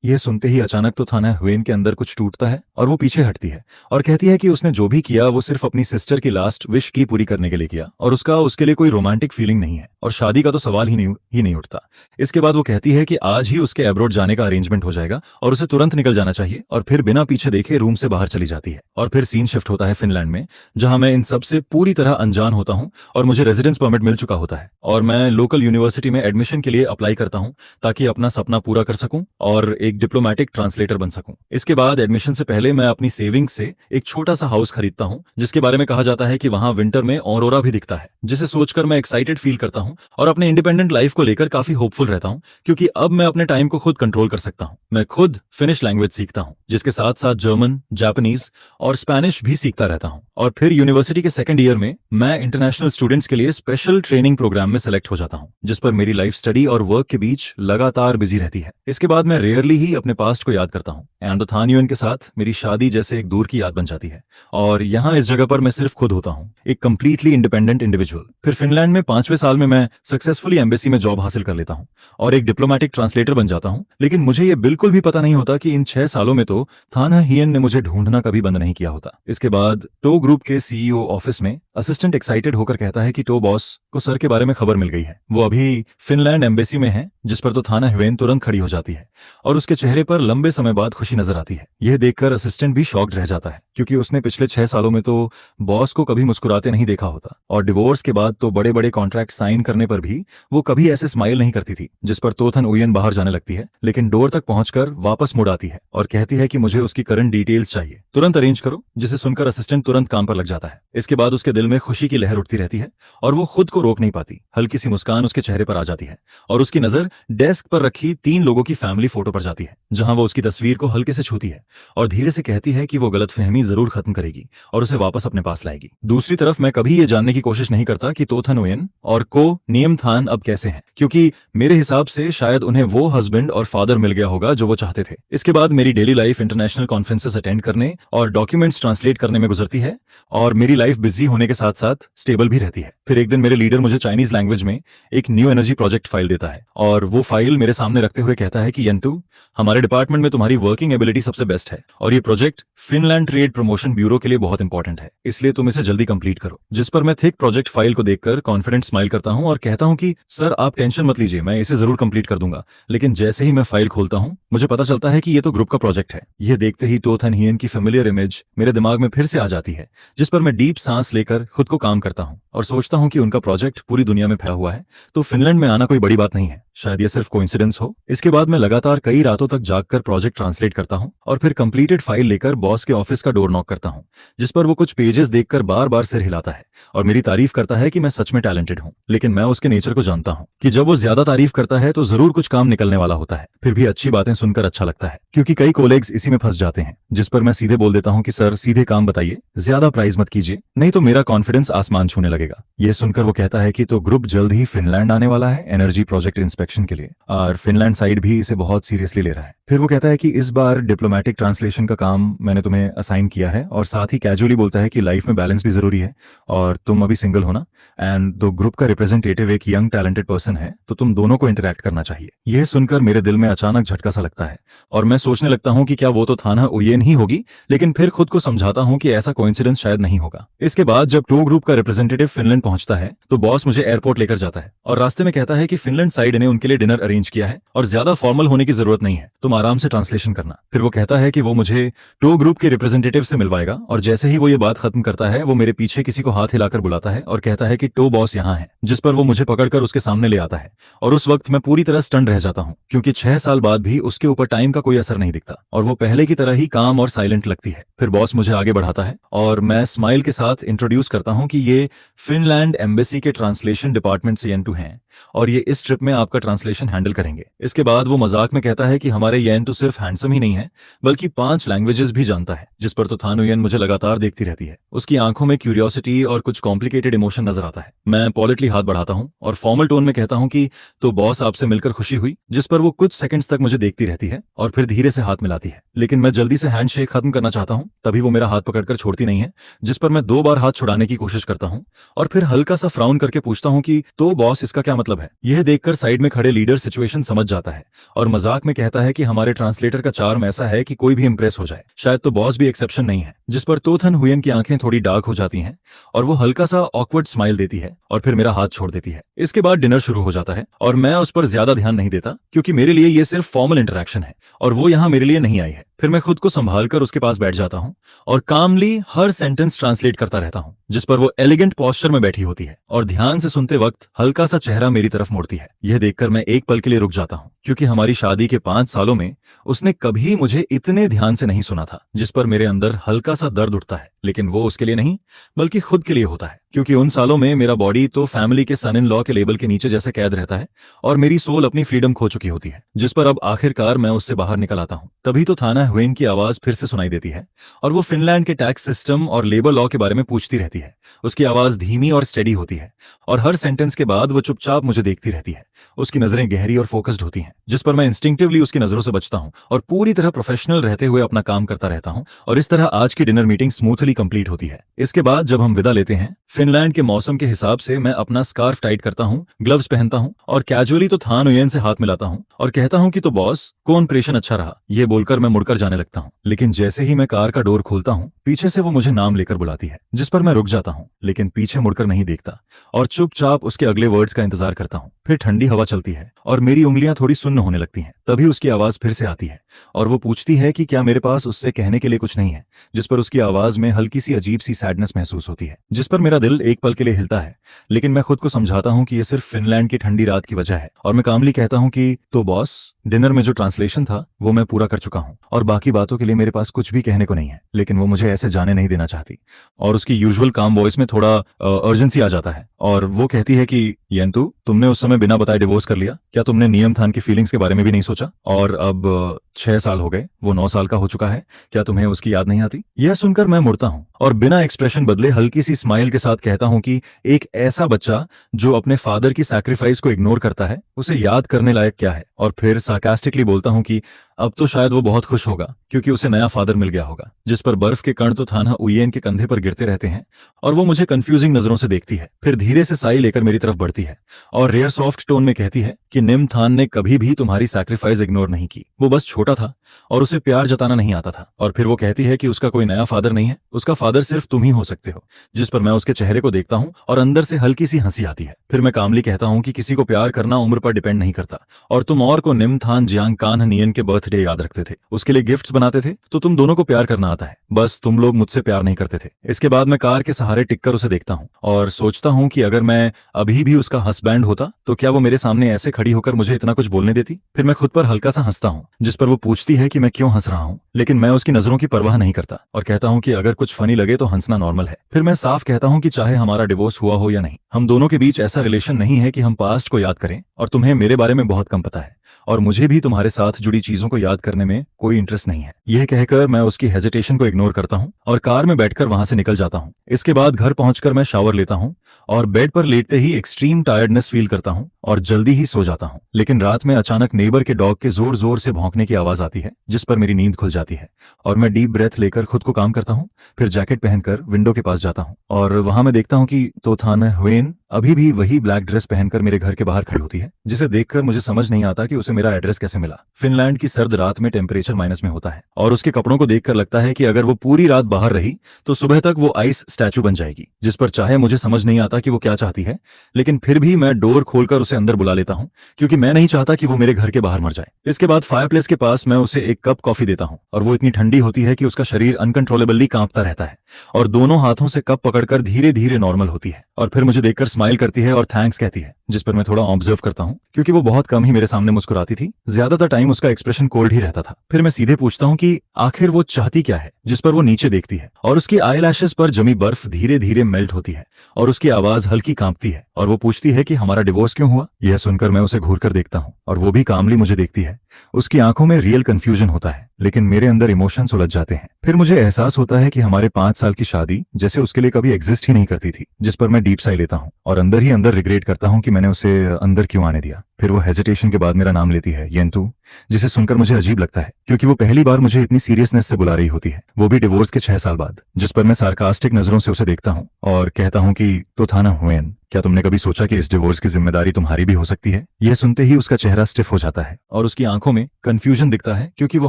यह सुनते ही अचानक तो थानुयन के अंदर कुछ टूटता है और वो पीछे हटती है और कहती है कि उसने जो भी किया वो सिर्फ अपनी सिस्टर की लास्ट विश की पूरी करने के लिए किया और उसका उसके लिए कोई रोमांटिक फीलिंग नहीं है और शादी का तो सवाल ही नहीं उठता। इसके बाद वो कहती है कि आज ही उसके एब्रॉड जाने का अरेंजमेंट हो जाएगा और उसे तुरंत निकल जाना चाहिए, और फिर बिना पीछे देखे रूम से बाहर चली जाती है। और फिर सीन शिफ्ट होता है फिनलैंड में, जहां मैं इन सब से पूरी तरह अनजान होता हूं और मुझे रेजिडेंस परमिट मिल चुका होता है और मैं लोकल यूनिवर्सिटी में एडमिशन के लिए अप्लाई करता हूं ताकि अपना सपना पूरा कर सकूं और एक डिप्लोमेटिक ट्रांसलेटर बन सकूं। इसके बाद एडमिशन से पहले मैं अपनी सेविंग्स से एक छोटा सा हाउस खरीदता हूं जिसके बारे में कहा जाता है कि वहां विंटर में ऑरोरा भी दिखता है, जिसे सोचकर मैं एक्साइटेड फील करता हूं और अपने इंडिपेंडेंट लाइफ को लेकर काफी होपफुल रहता हूं क्योंकि अब मैं अपने टाइम को खुद कंट्रोल कर सकता हूं। मैं खुद फिनिश लैंग्वेज सीखता हूं जिसके साथ साथ जर्मन, जापानीज और स्पेनिश भी सीखता रहता हूं, और फिर यूनिवर्सिटी के सेकंड ईयर में मैं इंटरनेशनल स्टूडेंट्स के लिए स्पेशल ट्रेनिंग प्रोग्राम में सेलेक्ट हो जाता हूं जिस पर मेरी लाइफ स्टडी और वर्क के बीच लगातार बिजी रहती है। इसके बाद मैं रेयरली ही अपने पास्ट को याद करता हूं एंड थानुयन के साथ मेरी शादी जैसे एक दूर की याद बन जाती है और यहाँ इस जगह पर मैं सिर्फ खुद होता हूँ, एक कंप्लीटली इंडिपेंडेंट इंडिविजुअल। फिर फिनलैंड में 5वें साल में मैं सक्सेसफुली एम्बेसी में जॉब हासिल कर लेता हूँ और एक डिप्लोमेटिक ट्रांसलेटर बन जाता हूँ, लेकिन मुझे ये बिल्कुल भी पता नहीं होता कि इन 6 सालों में तो थानुयन ने मुझे ढूंढना कभी बंद नहीं किया होता। इसके बाद टो ग्रुप के सीईओ ऑफिस में असिस्टेंट एक्साइटेड होकर कहता है कि टो बॉस को सर के बारे में खबर मिल गई है, वो अभी फिनलैंड एम्बेसी में है, जिस पर तो थानुयन तुरंत खड़ी हो जाती है और उसके चेहरे पर लंबे समय बाद खुशी नजर आती है। यह देखकर असिस्टेंट भी शॉक्ड रह जाता है क्योंकि उसने पिछले 6 सालों में तो बॉस को कभी मुस्कुराते नहीं देखा होता और डिवोर्स के बाद तो बड़े बड़े कॉन्ट्रैक्ट साइन करने पर भी वो कभी ऐसे स्माइल नहीं करती थी। जिस पर तोथन उयन बाहर जाने लगती है लेकिन डोर तक पहुंचकर वापस मुड़ आती है और कहती है कि मुझे उसकी करंट डिटेल्स चाहिए, तुरंत अरेंज करो, जिसे सुनकर असिस्टेंट तुरंत काम पर लग जाता है। इसके बाद उसके दिल में खुशी की लहर उठती रहती है और वो खुद को रोक नहीं पाती, हल्की सी मुस्कान उसके चेहरे पर आ जाती है और उसकी नजर डेस्क पर रखी 3 लोगों की फैमिली फोटो पर जाती है जहां वो उसकी तस्वीर को हल्के से छूती है और धीरे से कहती है कि वो गलतफहमी जरूर खत्म करेगी और उसे वापस अपने पास लाएगी। दूसरी तरफ मैं कभी ये जानने की कोशिश नहीं करता कि तोथन उयन और को नियम थान अब कैसे हैं, क्योंकि मेरे हिसाब से शायद उन्हें वो हस्बैंड और फादर मिल गया होगा जो वो चाहते थे। इसके बाद मेरी daily life international conferences attend करने और डॉक्यूमेंट्स ट्रांसलेट करने में गुजरती है और मेरी लाइफ बिजी होने के साथ साथ स्टेबल भी रहती है। फिर एक दिन मेरे लीडर मुझे चाइनीज लैंग्वेज में एक न्यू एनर्जी प्रोजेक्ट फाइल देता है और वो फाइल मेरे सामने रखते हुए कहता है कि यंटू, हमारे डिपार्टमेंट में तुम्हारी वर्किंग एबिलिटी सबसे बेस्ट है और ये project Finland trade promotion bureau के लिए बहुत इंपॉर्टेंट है, इसलिए तुम इसे जल्दी कंप्लीट करो। जिस पर मैं थिक प्रोजेक्ट फाइल को देखकर कॉन्फिडेंट स्माइल करता हूं और कहता हूं कि सर आप टेंशन मत लीजिए, मैं इसे जरूर कंप्लीट कर दूंगा। लेकिन जैसे ही मैं फाइल खोलता हूं मुझे पता चलता है कि ये तो ग्रुप का प्रोजेक्ट है। यह देखते ही तोथन की फेमिलियर इमेज मेरे दिमाग में फिर से आ जाती है, जिस पर मैं डीप सांस लेकर खुद को काम करता हूं और सोचता हूं कि उनका प्रोजेक्ट पूरी दुनिया में फैला हुआ है तो फिनलैंड में आना कोई बड़ी बात नहीं है, शायद ये सिर्फ कोइंसिडेंस हो। इसके बाद मैं लगातार कई रातों तक जागकर प्रोजेक्ट ट्रांसलेट करता हूं और फिर कंप्लीटेड फाइल लेकर बॉस के ऑफिस का डोर नॉक करता हूं, जिस पर वो कुछ पेजेस देखकर बार बार सिर हिलाता है और मेरी तारीफ करता है कि मैं सच में टैलेंटेड हूं। लेकिन मैं उसके नेचर को जानता हूं कि जब वो ज्यादा तारीफ करता है तो जरूर कुछ काम निकलने वाला होता है। फिर भी अच्छी बातें सुनकर अच्छा लगता है क्योंकि कई कोलेग्स इसी में फंस जाते हैं, जिस पर मैं सीधे बोल देता हूं कि सर सीधे काम बताइए, ज्यादा प्राइस मत कीजिए, नहीं तो मेरा कॉन्फिडेंस आसमान छूने लगेगा। ये सुनकर वो कहता है कि तो ग्रुप जल्द ही फिनलैंड आने वाला है एनर्जी प्रोजेक्ट इंस्पेक्शन के लिए और फिनलैंड साइड भी इसे बहुत सीरियसली ले रहा है। फिर वो कहता है कि इस बार डिप्लोमेटिक ट्रांसलेशन का काम मैंने तुम्हें असाइन किया है और साथ ही कैजुअली बोलता है कि लाइफ में बैलेंस भी जरूरी है और तुम अभी सिंगल हो ना, एंड दो ग्रुप का रिप्रेजेंटेटिव एक यंग टैलेंटेड पर्सन है तो तुम दोनों को इंटरैक्ट करना चाहिए। यह सुनकर मेरे दिल में अचानक झटका सा लगता है और मैं सोचने लगता हूं कि क्या वो तो थानुयन ही होगी, लेकिन फिर खुद को समझाता हूं कि ऐसा कोइंसिडेंस शायद नहीं होगा। इसके बाद जब टू ग्रुप का रिप्रेजेंटेटिव फिनलैंड पहुंचता है तो बॉस मुझे एयरपोर्ट लेकर जाता है और रास्ते में कहता है कि फिनलैंड साइड ने उनके लिए डिनर अरेंज किया है और ज्यादा फॉर्मल होने की जरूरत नहीं है, तुम आराम से ट्रांसलेशन करना। फिर वो कहता कहता है कि वो मुझे टो ग्रुप के रिप्रेजेंटेटिव से मिलवाएगा, और जैसे ही वो ये बात खत्म करता है वो मेरे पीछे किसी को हाथ हिलाकर बुलाता है और कहता है कि टो बॉस यहाँ है, जिस पर वो मुझे पकड़कर उसके सामने ले आता है। और उस वक्त मैं पूरी तरह स्टन रह जाता हूँ, क्योंकि 6 साल बाद भी उसके ऊपर टाइम का कोई असर नहीं दिखता और वो पहले की तरह ही काम और साइलेंट लगती है। फिर बॉस मुझे आगे बढ़ाता है और मैं स्माइल के साथ इंट्रोड्यूस करता हूँ कि ये फिनलैंड एम्बेसी के ट्रांसलेशन डिपार्टमेंट से येंटू हैं और ये इस ट्रिप में आपका ट्रांसलेशन हैंडल करेंगे। इसके बाद वो मजाक में कहता है कि हमारे येंटू सिर्फ हैंडसम ही नहीं है बल्कि 5 लैंग्वेजेस भी जानता है, जिस पर तो थानुयन मुझे लगातार देखती रहती है। उसकी आंखों में क्यूरियोसिटी और कुछ कॉम्प्लिकेटेड इमोशन नजर आता है। मैं पॉलिटली हाथ बढ़ाता हूँ और फॉर्मल टोन में कहता हूँ कि तो बॉस आपसे मिलकर खुशी हुई, जिस पर वो कुछ सेकंड्स तक मुझे देखती रहती है और फिर धीरे से हाथ मिलाती है। लेकिन मैं जल्दी से हैंडशेक खत्म करना चाहता हूँ, तभी वो मेरा हाथ पकड़कर छोड़ती नहीं है, जिस पर मैं 2 बार हाथ छुड़ाने की कोशिश करता हूँ और फिर हल्का सा फ्राउन करके पूछता हूँ कि तो बॉस इसका क्या मतलब है। यह देखकर साइड में खड़े लीडर सिचुएशन समझ जाता है और मजाक में कहता है कि हमारे ट्रांसलेटर का चार्म ऐसा है कि कोई भी इंप्रेस हो जाए, शायद तो बॉस भी एक्सेप्शन नहीं है। जिस पर तो थन हुयन की आंखें थोड़ी डार्क हो जाती हैं और वो हल्का सा ऑकवर्ड स्माइल देती है और फिर मेरा हाथ छोड़ देती है। इसके बाद डिनर शुरू हो जाता है और मैं उस पर ज्यादा ध्यान नहीं देता, क्योंकि मेरे लिए ये सिर्फ फॉर्मल इंटरेक्शन है और वो यहाँ मेरे लिए नहीं आई है। फिर मैं खुद को संभाल कर उसके पास बैठ जाता हूँ और कामली हर सेंटेंस ट्रांसलेट करता रहता हूँ, जिस पर वो एलिगेंट पोस्चर में बैठी होती है और ध्यान से सुनते वक्त हल्का सा चेहरा मेरी तरफ मुड़ती है। यह देखकर मैं एक पल के लिए रुक जाता हूँ, क्योंकि हमारी शादी के 5 सालों में उसने कभी मुझे इतने ध्यान से नहीं सुना था, जिस पर मेरे अंदर हल्का सा दर्द उठता है। लेकिन वो उसके लिए नहीं बल्कि खुद के लिए होता है, क्योंकि उन सालों में मेरा बॉडी तो फैमिली के सन इन लॉ के लेबल के नीचे जैसे कैद रहता है और मेरी सोल अपनी फ्रीडम खो चुकी होती है, जिस पर अब आखिरकार मैं उससे बाहर निकल आता हूँ। तभी तो थाना हुएन की आवाज फिर से सुनाई देती है और वो फिनलैंड के टैक्स सिस्टम और लेबर लॉ के बारे में पूछती रहती है। उसकी आवाज धीमी और स्टेडी होती है और हर सेंटेंस के बाद वो चुपचाप मुझे देखती रहती है। उसकी नजरें गहरी और फोकस्ड होती हैं, जिस पर मैं इंस्टिंक्टिवली उसकी नजरों से बचता हूं और पूरी तरह प्रोफेशनल रहते हुए अपना काम करता रहता हूं। और इस तरह आज की डिनर मीटिंग स्मूथली कंप्लीट होती है। इसके बाद जब हम विदा लेते हैं, फिनलैंड के मौसम के हिसाब से मैं अपना स्कार्फ टाइट करता हूं, ग्लव्स पहनता हूं और कैजुअली तो थान उयन से हाथ मिलाता हूं और कहता हूं कि तो बॉस को इंप्रेशन अच्छा रहा। ये बोलकर मैं मुड़कर जाने लगता हूं, लेकिन जैसे ही मैं कार का डोर खोलता हूं, पीछे से वो मुझे नाम लेकर बुलाती है, जिस पर मैं रुक जाता हूं, लेकिन पीछे मुड़कर नहीं देखता और चुपचाप उसके अगले वर्ड्स का इंतजार करता हूं। फिर ठंडी हवा चलती है और मेरी उंगलियां थोड़ी सुन्न होने लगती हैं। तभी उसकी आवाज फिर से आती है और वो पूछती है कि क्या मेरे पास उससे कहने के लिए कुछ नहीं है, जिस पर उसकी आवाज में हल्की सी अजीब सी सैडनेस महसूस होती है, जिस पर मेरा दिल एक पल के लिए हिलता है। लेकिन मैं खुद को समझाता हूं कि ये सिर्फ फिनलैंड की ठंडी रात की वजह है और मैं कामली कहता हूं कि तो बॉस, डिनर में जो ट्रांसलेशन था वो मैं पूरा कर चुका हूं और बाकी बातों के लिए मेरे पास कुछ भी कहने को नहीं है। लेकिन वो मुझे ऐसे जाने नहीं देना चाहती और उसकी यूजुअल काम वॉइस में थोड़ा अर्जेंसी आ जाता है और वो कहती है कि येंतु, तुमने उस समय बिना बताए डिवोर्स कर लिया, क्या तुमने नियम थान की फीलिंग्स के बारे में भी नहीं सोचा? और अब 6 साल हो गए, वो 9 साल का हो चुका है, क्या तुम्हें उसकी याद नहीं आती? यह सुनकर मैं मुड़ता हूं और बिना एक्सप्रेशन बदले हल्की सी स्माइल के साथ कहता हूं कि एक ऐसा बच्चा जो अपने फादर की सैक्रिफाइस को इग्नोर करता है, उसे याद करने लायक क्या है? और फिर सार्कास्टिकली बोलता हूं कि अब तो शायद वो बहुत खुश होगा क्योंकि उसे नया फादर मिल गया होगा। जिस पर बर्फ के कण तो थाना उयेन के कंधे पर गिरते रहते हैं और वो मुझे कंफ्यूजिंग नजरों से देखती है, फिर धीरे से साई लेकर मेरी तरफ बढ़ती है और रेयर सॉफ्ट टोन में कहती है कि निम थान ने कभी भी तुम्हारी सैक्रिफाइस इग्नोर नहीं की, वो बस छोटा था और उसे प्यार जताना नहीं आता था। और फिर वो कहती है कि उसका कोई नया फादर नहीं है, उसका फादर सिर्फ तुम ही हो सकते हो। जिस पर मैं उसके चेहरे को देखता हूं और अंदर से हल्की सी हंसी आती है। फिर मैं कामली कहता हूं कि किसी को प्यार करना उम्र पर डिपेंड नहीं करता और तुम और को निम थान जियांग कान नियन के बर्थडे याद रखते थे, उसके लिए गिफ्ट्स बनाते थे, तो तुम दोनों को प्यार करना आता है, बस तुम लोग मुझसे प्यार नहीं करते थे। इसके बाद मैं कार के सहारे टिककर उसे देखता हूं और सोचता हूं कि अगर मैं अभी भी उसका हस्बैंड होता तो क्या वो मेरे सामने ऐसे खड़ी होकर मुझे इतना कुछ बोलने देती? फिर मैं खुद पर हल्का सा हंसता हूं, जिस पर वो पूछती है कि मैं क्यों हंस रहा हूं, लेकिन मैं उसकी नजरों की परवाह नहीं करता और कहता हूं कि अगर कुछ फनी लगे तो हंसना नॉर्मल है। फिर मैं साफ कहता हूं कि चाहे हमारा डिवोर्स हुआ हो या नहीं, हम दोनों के बीच ऐसा रिलेशन नहीं है कि हम पास्ट को याद करें और तुम्हें मेरे बारे में बहुत कम पता है और मुझे भी तुम्हारे साथ जुड़ी चीजों को याद करने में कोई इंटरेस्ट नहीं है। यह कहकर मैं उसकी हेजिटेशन को इग्नोर करता हूं और कार में बैठकर वहां से निकल जाता हूं। इसके बाद घर पहुंचकर मैं शावर लेता हूं और बेड पर लेटते ही एक्सट्रीम टायर्डनेस फील करता हूं और जल्दी ही सो जाता हूं। लेकिन रात में अचानक नेबर के डॉग के जोर जोर से भौंकने की आवाज आती है, जिस पर मेरी नींद खुल जाती है और मैं डीप ब्रेथ लेकर खुद को काम करता हूं। फिर जैकेट पहनकर विंडो के पास जाता हूं और वहां मैं देखता हूं कि तो थाना हुएन अभी भी वही ब्लैक ड्रेस पहनकर मेरे घर के बाहर खड़ी होती है, जिसे देखकर मुझे समझ नहीं आता कि उसे मेरा एड्रेस कैसे मिला। फिनलैंड की सर्द रात में टेम्परेचर माइनस में होता है और उसके कपड़ों को देखकर लगता है कि अगर वो पूरी रात बाहर रही तो सुबह तक वो आइस स्टैचू बन जाएगी, जिस पर चाहे मुझे समझ नहीं आता कि वो क्या चाहती है, लेकिन फिर भी मैं डोर खोलकर उसे अंदर बुला लेता हूँ क्योंकि मैं नहीं चाहता कि वो मेरे घर के बाहर मर जाए। इसके बाद फायरप्लेस के पास मैं उसे एक कप कॉफी देता हूँ और वो इतनी ठंडी होती है कि उसका शरीर अनकंट्रोलेबली कांपता रहता है और दोनों हाथों से कप पकड़कर धीरे धीरे नॉर्मल होती है और फिर मुझे देखकर स्माइल करती है और थैंक्स कहती है, जिस पर मैं थोड़ा ऑब्जर्व करता हूँ क्योंकि वो बहुत कम ही मेरे सामने मुस्कुराती थी। ज्यादातर टाइम उसका एक्सप्रेशन कोल्ड ही रहता था। फिर मैं सीधे पूछता हूँ कि आखिर वो चाहती क्या है, जिस पर वो नीचे देखती है और उसकी आईलैशेस पर जमी बर्फ धीरे धीरे मेल्ट होती है और उसकी आवाज हल्की कांपती है और वो पूछती है कि हमारा डिवोर्स क्यों हुआ। यह सुनकर मैं उसे घूर कर देखता हूँ और वो भी कामली मुझे देखती है। उसकी आंखों में रियल कंफ्यूजन होता है लेकिन मेरे अंदर इमोशंस उलझ जाते हैं। फिर मुझे एहसास होता है कि हमारे 5 साल की शादी जैसे उसके लिए कभी एग्जिस्ट ही नहीं करती थी, जिस पर मैं डीप साई लेता हूँ और अंदर ही अंदर रिग्रेट करता हूँ कि मैंने उसे अंदर क्यों आने दिया। फिर वो हेजिटेशन के बाद मेरा नाम लेती है, येंतु, जिसे सुनकर मुझे अजीब लगता है क्योंकि वो पहली बार मुझे इतनी सीरियसनेस से बुला रही होती है, वो भी डिवोर्स के 6 साल बाद। जिस पर मैं सार्कास्टिक नजरों से उसे देखता हूँ और कहता हूँ कि तो था ना हुएन, क्या तुमने कभी सोचा कि इस डिवोर्स की जिम्मेदारी तुम्हारी भी हो सकती है। यह सुनते ही उसका चेहरा स्टिफ हो जाता है और उसकी आंखों में कंफ्यूजन दिखता है क्योंकि वो